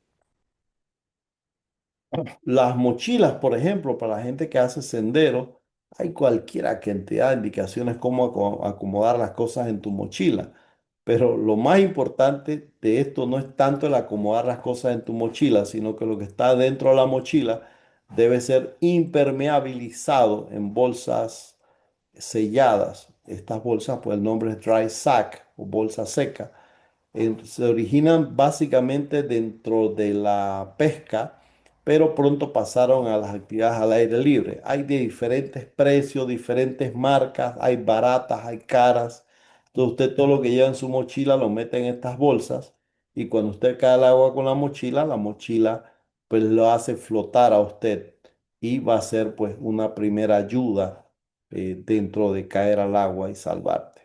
Las mochilas, por ejemplo, para la gente que hace sendero, hay cualquiera cantidad de indicaciones cómo acomodar las cosas en tu mochila. Pero lo más importante de esto no es tanto el acomodar las cosas en tu mochila, sino que lo que está dentro de la mochila debe ser impermeabilizado en bolsas selladas. Estas bolsas, pues el nombre es dry sack o bolsa seca. Se originan básicamente dentro de la pesca, pero pronto pasaron a las actividades al aire libre. Hay de diferentes precios, diferentes marcas, hay baratas, hay caras. Entonces usted todo lo que lleva en su mochila lo mete en estas bolsas y cuando usted cae al agua con la mochila pues lo hace flotar a usted y va a ser pues una primera ayuda dentro de caer al agua y salvarte.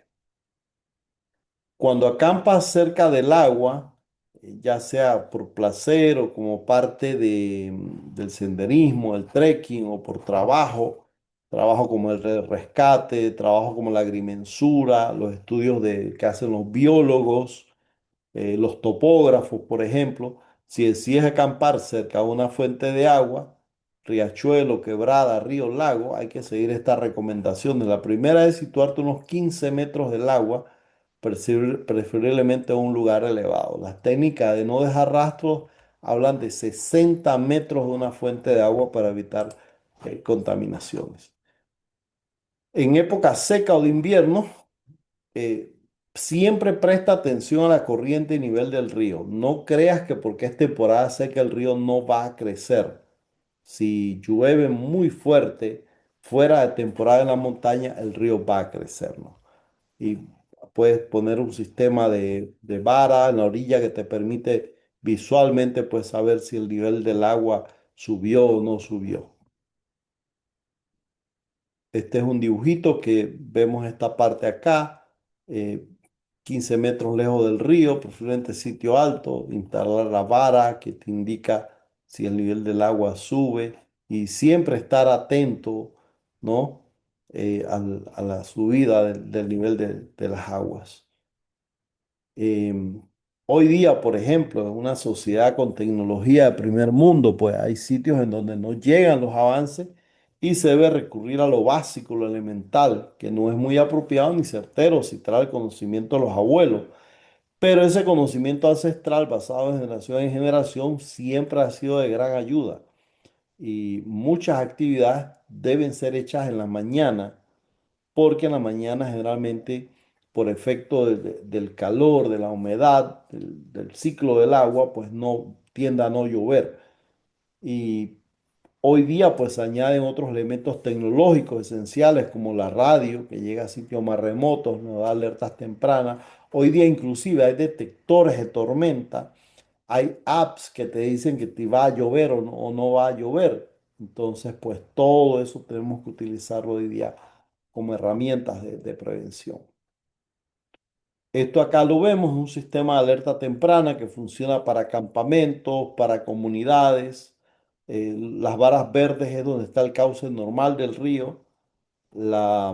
Cuando acampas cerca del agua, ya sea por placer o como parte del senderismo, el trekking o por trabajo, trabajo como el rescate, trabajo como la agrimensura, los estudios que hacen los biólogos, los topógrafos, por ejemplo, si decides acampar cerca de una fuente de agua, riachuelo, quebrada, río, lago, hay que seguir estas recomendaciones. La primera es situarte unos 15 metros del agua, preferiblemente en un lugar elevado. Las técnicas de no dejar rastros hablan de 60 metros de una fuente de agua para evitar contaminaciones. En época seca o de invierno, eh, siempre presta atención a la corriente y nivel del río. No creas que porque es temporada seca el río no va a crecer. Si llueve muy fuerte, fuera de temporada en la montaña, el río va a crecer, ¿no? Y puedes poner un sistema de vara en la orilla que te permite visualmente pues saber si el nivel del agua subió o no subió. Este es un dibujito que vemos esta parte acá, eh, 15 metros lejos del río, posiblemente sitio alto, instalar la vara que te indica si el nivel del agua sube y siempre estar atento, ¿no? A la subida del nivel de las aguas. Em, Hoy día, por ejemplo, en una sociedad con tecnología de primer mundo, pues hay sitios en donde no llegan los avances y se debe recurrir a lo básico, lo elemental, que no es muy apropiado ni certero si trae el conocimiento de los abuelos. Pero ese conocimiento ancestral basado en generación en generación siempre ha sido de gran ayuda y muchas actividades deben ser hechas en la mañana porque en la mañana generalmente por efecto del calor, de la humedad, del ciclo del agua, pues no tiende a no llover. Y hoy día pues se añaden otros elementos tecnológicos esenciales como la radio, que llega a sitios más remotos, nos da alertas tempranas. Hoy día inclusive hay detectores de tormenta, hay apps que te dicen que te va a llover o no va a llover. Entonces pues todo eso tenemos que utilizarlo hoy día como herramientas de prevención. Esto acá lo vemos, es un sistema de alerta temprana que funciona para campamentos, para comunidades. Las varas verdes es donde está el cauce normal del río. La,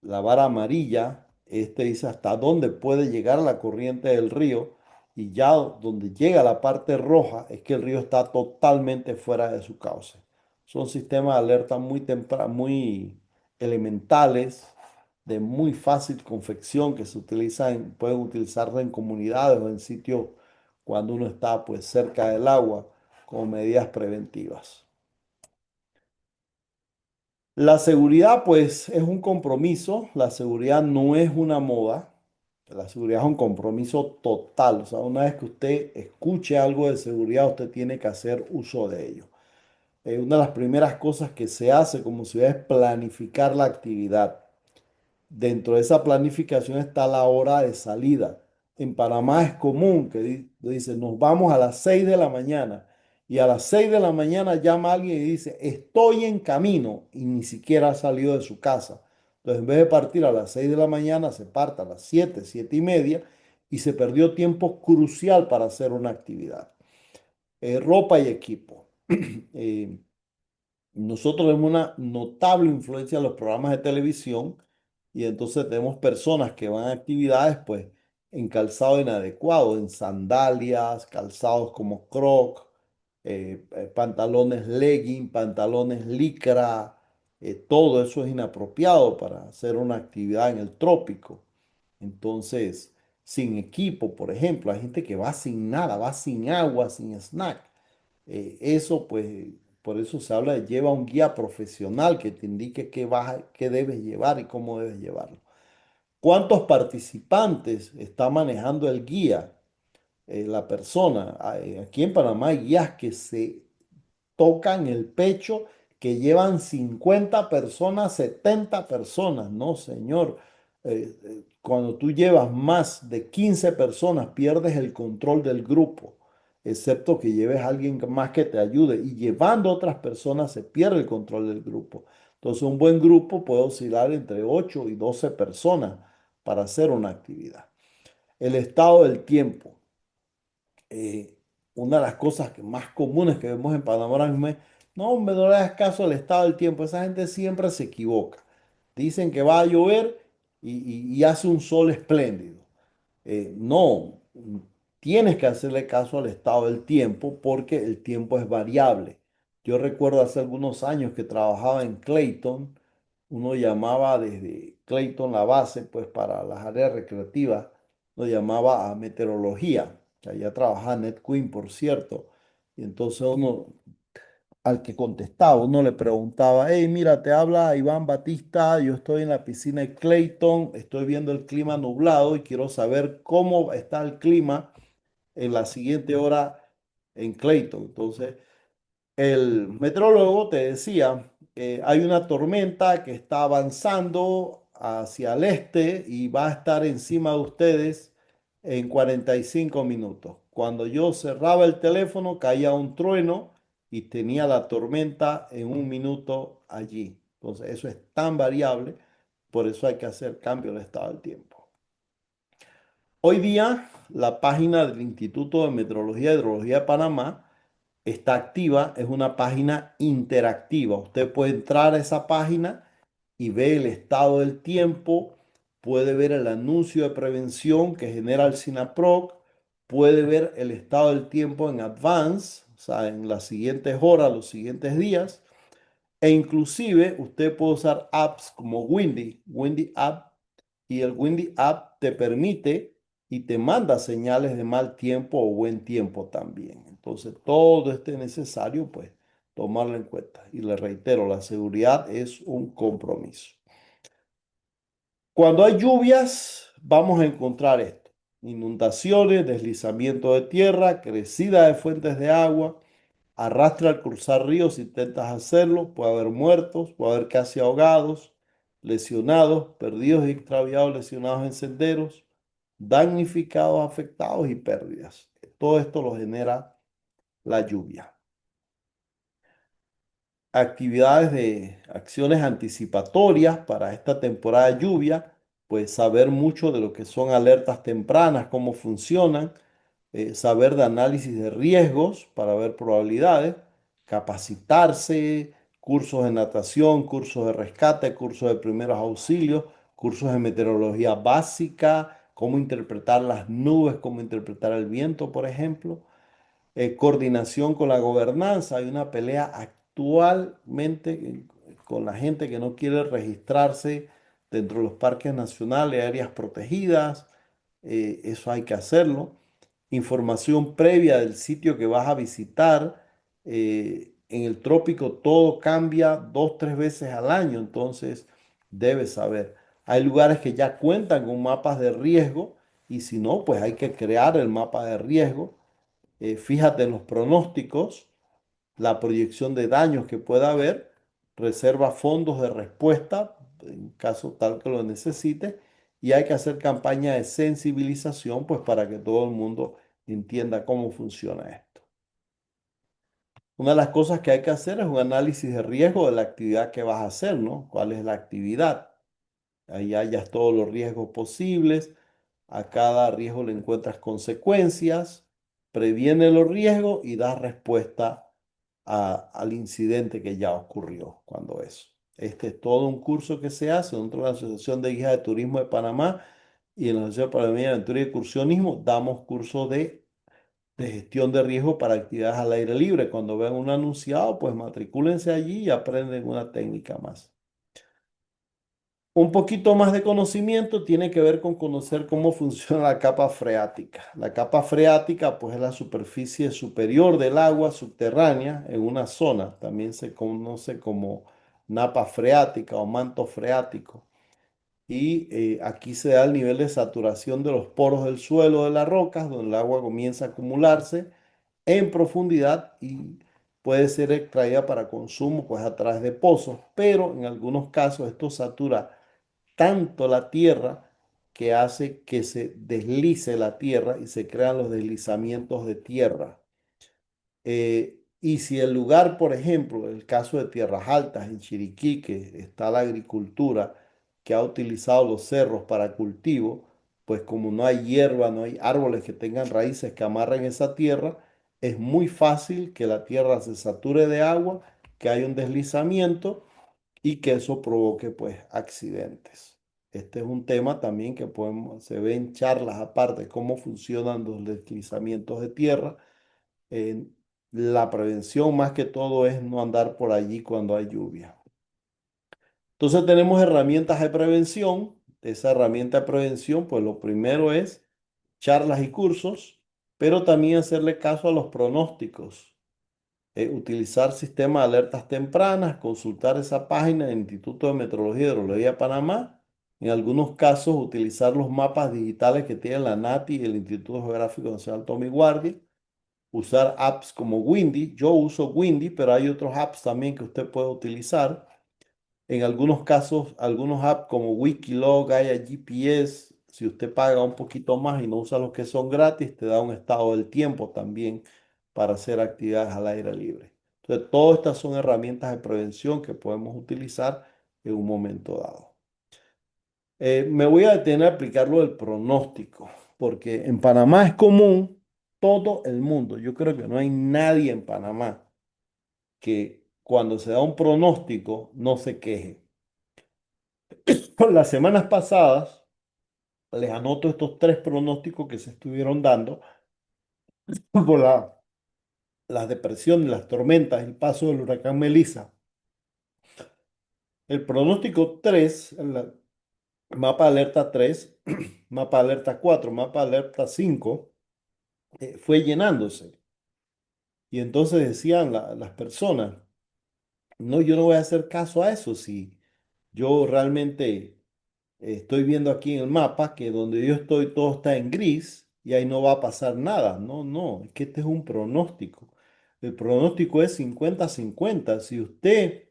la vara amarilla, este dice hasta dónde puede llegar la corriente del río. Y ya donde llega la parte roja es que el río está totalmente fuera de su cauce. Son sistemas de alerta muy muy elementales, de muy fácil confección que se utilizan, pueden utilizarse en comunidades o en sitios cuando uno está pues cerca del agua como medidas preventivas. La seguridad pues es un compromiso, la seguridad no es una moda, la seguridad es un compromiso total, o sea, una vez que usted escuche algo de seguridad, usted tiene que hacer uso de ello. Una de las primeras cosas que se hace como ciudad es planificar la actividad. Dentro de esa planificación está la hora de salida. En Panamá es común que dice, nos vamos a las 6 de la mañana y a las 6 de la mañana llama a alguien y dice, estoy en camino y ni siquiera ha salido de su casa. Entonces, en vez de partir a las 6 de la mañana, se parte a las 7, 7 y media y se perdió tiempo crucial para hacer una actividad. Ropa y equipo. Eh, Nosotros vemos una notable influencia en los programas de televisión y entonces tenemos personas que van a actividades pues en calzado inadecuado, en sandalias, calzados como croc, pantalones legging, pantalones licra, todo eso es inapropiado para hacer una actividad en el trópico. Entonces, sin equipo, por ejemplo, hay gente que va sin nada, va sin agua, sin snack. Eso, pues, por eso se habla de lleva un guía profesional que te indique qué debes llevar y cómo debes llevarlo. ¿Cuántos participantes está manejando el guía, la persona? Aquí en Panamá hay guías que se tocan el pecho, que llevan 50 personas, 70 personas. No, señor. Cuando tú llevas más de 15 personas, pierdes el control del grupo, excepto que lleves a alguien más que te ayude. Y llevando otras personas se pierde el control del grupo. Entonces, un buen grupo puede oscilar entre 8 y 12 personas para hacer una actividad. El estado del tiempo, una de las cosas más comunes que vemos en Panamá ahora mismo es, no, hombre, no le hagas caso al estado del tiempo, esa gente siempre se equivoca. Dicen que va a llover y hace un sol espléndido. No, tienes que hacerle caso al estado del tiempo porque el tiempo es variable. Yo recuerdo hace algunos años que trabajaba en Clayton, uno llamaba desde Clayton la base, pues para las áreas recreativas, lo llamaba a meteorología, que allá trabajaba Ned Quinn, por cierto. Y entonces uno, al que contestaba, uno le preguntaba, hey, mira, te habla Iván Batista, yo estoy en la piscina de Clayton, estoy viendo el clima nublado y quiero saber cómo está el clima en la siguiente hora en Clayton. Entonces, el meteorólogo te decía, hay una tormenta que está avanzando hacia el este y va a estar encima de ustedes en 45 minutos. Cuando yo cerraba el teléfono, caía un trueno y tenía la tormenta en un minuto allí. Entonces, eso es tan variable, por eso hay que hacer cambio de estado del tiempo. Hoy día, la página del Instituto de Meteorología y Hidrología de Panamá está activa, es una página interactiva. Usted puede entrar a esa página y ve el estado del tiempo, puede ver el anuncio de prevención que genera el SINAPROC, puede ver el estado del tiempo en advance, o sea, en las siguientes horas, los siguientes días, e inclusive usted puede usar apps como Windy App, y el Windy App te permite y te manda señales de mal tiempo o buen tiempo también. Entonces, todo esto es necesario, pues, tomarlo en cuenta. Y le reitero, la seguridad es un compromiso. Cuando hay lluvias, vamos a encontrar esto: inundaciones, deslizamiento de tierra, crecida de fuentes de agua, arrastre al cruzar ríos si intentas hacerlo, puede haber muertos, puede haber casi ahogados, lesionados, perdidos y extraviados, lesionados en senderos, damnificados, afectados y pérdidas. Todo esto lo genera la lluvia. Actividades de acciones anticipatorias para esta temporada de lluvia, pues saber mucho de lo que son alertas tempranas, cómo funcionan, saber de análisis de riesgos para ver probabilidades, capacitarse, cursos de natación, cursos de rescate, cursos de primeros auxilios, cursos de meteorología básica, cómo interpretar las nubes, cómo interpretar el viento, por ejemplo, coordinación con la gobernanza. Hay una pelea actualmente con la gente que no quiere registrarse dentro de los parques nacionales, áreas protegidas. Eso hay que hacerlo. Información previa del sitio que vas a visitar. En el trópico todo cambia dos, tres veces al año, entonces debes saber. Hay lugares que ya cuentan con mapas de riesgo y si no, pues hay que crear el mapa de riesgo. Fíjate en los pronósticos, la proyección de daños que pueda haber, reserva fondos de respuesta en caso tal que lo necesite y hay que hacer campaña de sensibilización pues para que todo el mundo entienda cómo funciona esto. Una de las cosas que hay que hacer es un análisis de riesgo de la actividad que vas a hacer, ¿no? ¿Cuál es la actividad? Ahí hayas todos los riesgos posibles. A cada riesgo le encuentras consecuencias, previene los riesgos y da respuesta al incidente que ya ocurrió cuando eso. Este es todo un curso que se hace dentro de la Asociación de Guías de Turismo de Panamá y en la Asociación Panameña de Aventura y Excursionismo damos cursos de gestión de riesgo para actividades al aire libre. Cuando vean un anunciado, pues matricúlense allí y aprenden una técnica más. Un poquito más de conocimiento tiene que ver con conocer cómo funciona la capa freática. La capa freática, pues, es la superficie superior del agua subterránea en una zona. También se conoce como napa freática o manto freático. Y aquí se da el nivel de saturación de los poros del suelo de las rocas, donde el agua comienza a acumularse en profundidad y puede ser extraída para consumo, pues, a través de pozos. Pero en algunos casos esto satura tanto la tierra que hace que se deslice la tierra y se crean los deslizamientos de tierra. Y si el lugar, por ejemplo, el caso de Tierras Altas en Chiriquí, que está la agricultura que ha utilizado los cerros para cultivo, pues como no hay hierba, no hay árboles que tengan raíces que amarren esa tierra, es muy fácil que la tierra se sature de agua, que haya un deslizamiento y que eso provoque pues accidentes. Este es un tema también que podemos, se ve en charlas aparte, cómo funcionan los deslizamientos de tierra. Eh, la prevención más que todo es no andar por allí cuando hay lluvia. Entonces tenemos herramientas de prevención. Esa herramienta de prevención, pues lo primero es charlas y cursos, pero también hacerle caso a los pronósticos, utilizar sistema de alertas tempranas, consultar esa página del Instituto de Meteorología y Hidrología de Panamá. En algunos casos, utilizar los mapas digitales que tiene la NATI y el Instituto Geográfico Nacional Tommy Guardia. Usar apps como Windy. Yo uso Windy, pero hay otros apps también que usted puede utilizar. En algunos casos, algunos apps como Wikilog, Gaia GPS, si usted paga un poquito más y no usa los que son gratis, te da un estado del tiempo también para hacer actividades al aire libre. Entonces, todas estas son herramientas de prevención que podemos utilizar en un momento dado. Me voy a detener a aplicar lo del pronóstico, porque en Panamá es común, todo el mundo, yo creo que no hay nadie en Panamá que cuando se da un pronóstico no se queje. Las semanas pasadas les anoto estos tres pronósticos que se estuvieron dando por las depresiones, las tormentas, el paso del huracán Melissa. El pronóstico 3, el mapa alerta 3, mapa alerta 4, mapa alerta 5, fue llenándose. Y entonces decían las personas, no, yo no voy a hacer caso a eso si yo realmente Estoy viendo aquí en el mapa que donde yo estoy todo está en gris y ahí no va a pasar nada. No, no, es que este es un pronóstico. El pronóstico es 50-50. Si usted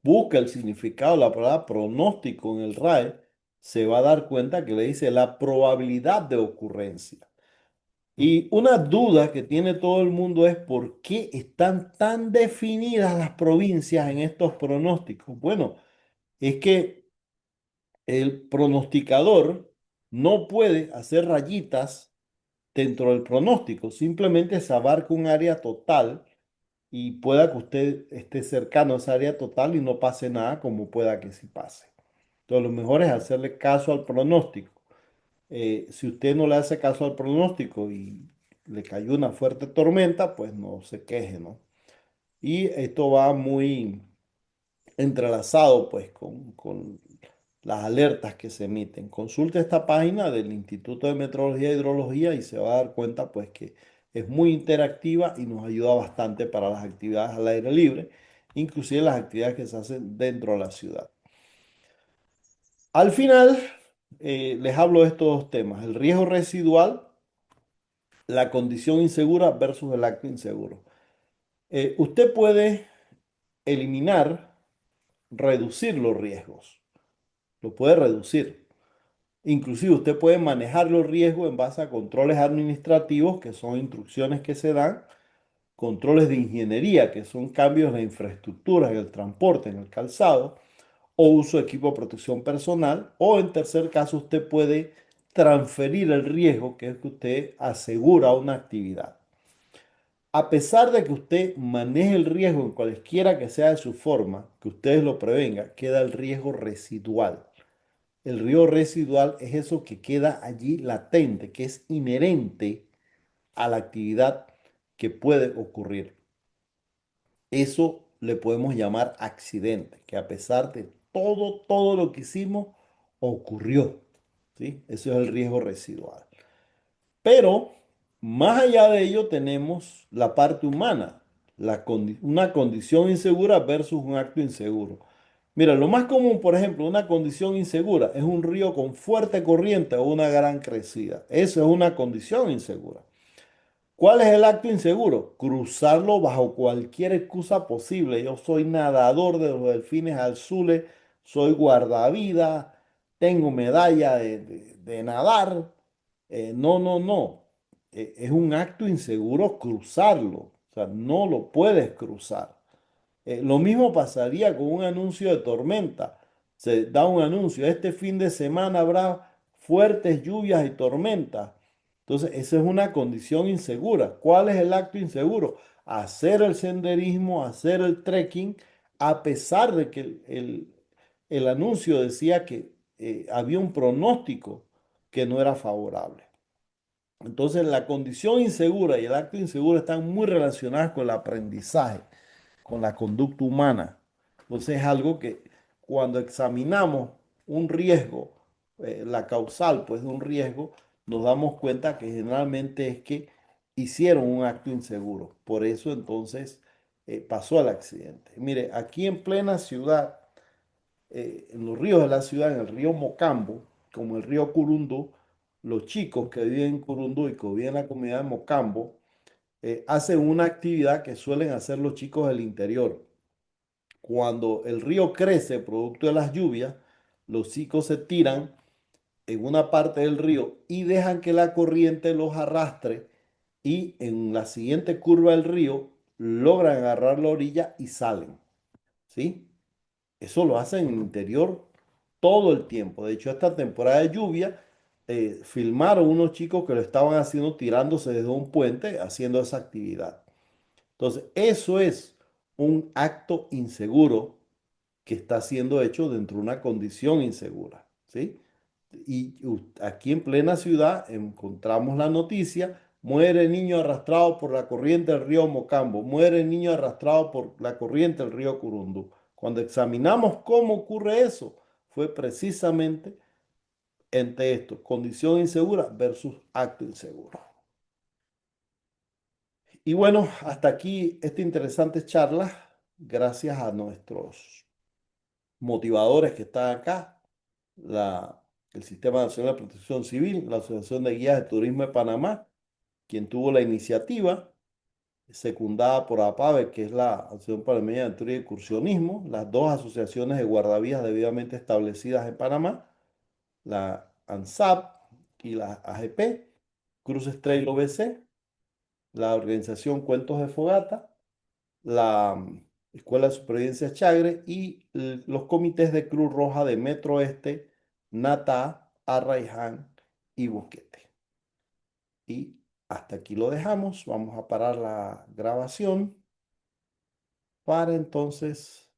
busca el significado de la palabra pronóstico en el RAE, se va a dar cuenta que le dice la probabilidad de ocurrencia. Y una duda que tiene todo el mundo es por qué están tan definidas las provincias en estos pronósticos. Bueno, es que el pronosticador no puede hacer rayitas dentro del pronóstico, simplemente se abarca un área total y pueda que usted esté cercano a esa área total y no pase nada como pueda que sí pase. Entonces, lo mejor es hacerle caso al pronóstico. Si usted no le hace caso al pronóstico y le cayó una fuerte tormenta, pues no se queje, ¿no? Y esto va muy entrelazado pues con las alertas que se emiten. Consulte esta página del Instituto de Meteorología e Hidrología y se va a dar cuenta pues que es muy interactiva y nos ayuda bastante para las actividades al aire libre, inclusive las actividades que se hacen dentro de la ciudad. Al final, les hablo de estos dos temas, el riesgo residual, la condición insegura versus el acto inseguro. Usted puede eliminar, reducir los riesgos, lo puede reducir. Inclusive usted puede manejar los riesgos en base a controles administrativos, que son instrucciones que se dan, controles de ingeniería, que son cambios en la infraestructura, en el transporte, en el calzado, o uso de equipo de protección personal, o en tercer caso usted puede transferir el riesgo, que es que usted asegura una actividad. A pesar de que usted maneje el riesgo en cualquiera que sea de su forma, que ustedes lo prevenga, queda el riesgo residual. El riesgo residual es eso que queda allí latente, que es inherente a la actividad que puede ocurrir. Eso le podemos llamar accidente, que a pesar de todo lo que hicimos, ocurrió. ¿Sí? Eso es el riesgo residual. Pero más allá de ello tenemos la parte humana, una condición insegura versus un acto inseguro. Mira, lo más común, por ejemplo, una condición insegura es un río con fuerte corriente o una gran crecida. Eso es una condición insegura. ¿Cuál es el acto inseguro? Cruzarlo bajo cualquier excusa posible. Yo soy nadador de los delfines azules, soy guardavidas, tengo medalla de nadar. No, no, no. Es un acto inseguro cruzarlo. O sea, no lo puedes cruzar. Lo mismo pasaría con un anuncio de tormenta. Se da un anuncio, este fin de semana habrá fuertes lluvias y tormentas. Entonces, esa es una condición insegura. ¿Cuál es el acto inseguro? Hacer el senderismo, hacer el trekking, a pesar de que el anuncio decía que había un pronóstico que no era favorable. Entonces, la condición insegura y el acto inseguro están muy relacionadas con el aprendizaje, con la conducta humana. Entonces es algo que cuando examinamos un riesgo, la causal pues de un riesgo, nos damos cuenta que generalmente es que hicieron un acto inseguro. Por eso entonces pasó el accidente. Mire, aquí en plena ciudad, en los ríos de la ciudad, en el río Mocambo, como el río Curundú, los chicos que viven en Curundú y que viven en la comunidad de Mocambo, hacen una actividad que suelen hacer los chicos del interior. Cuando el río crece producto de las lluvias, los chicos se tiran en una parte del río y dejan que la corriente los arrastre y en la siguiente curva del río logran agarrar la orilla y salen, ¿sí? Eso lo hacen en el interior todo el tiempo. De hecho, esta temporada de lluvia filmaron unos chicos que lo estaban haciendo tirándose desde un puente haciendo esa actividad. Entonces, eso es un acto inseguro que está siendo hecho dentro de una condición insegura, ¿sí? Y aquí en plena ciudad encontramos la noticia, muere niño arrastrado por la corriente del río Mocambo, muere niño arrastrado por la corriente del río Curundú. Cuando examinamos cómo ocurre eso, fue precisamente entre esto, condición insegura versus acto inseguro. Y bueno, hasta aquí esta interesante charla, gracias a nuestros motivadores que están acá. la, el Sistema Nacional de Protección Civil, la Asociación de Guías de Turismo de Panamá, quien tuvo la iniciativa, secundada por APAVE, que es la Asociación Panameña de Aventura y Excursionismo, las dos asociaciones de guardavías debidamente establecidas en Panamá, la ANSAP y la AGP, Cruces Trail OBC, la organización Cuentos de Fogata, la Escuela de Supervivencia Chagre y los comités de Cruz Roja de Metro Este, Natá, Arraiján y Boquete. Y hasta aquí lo dejamos. Vamos a parar la grabación para entonces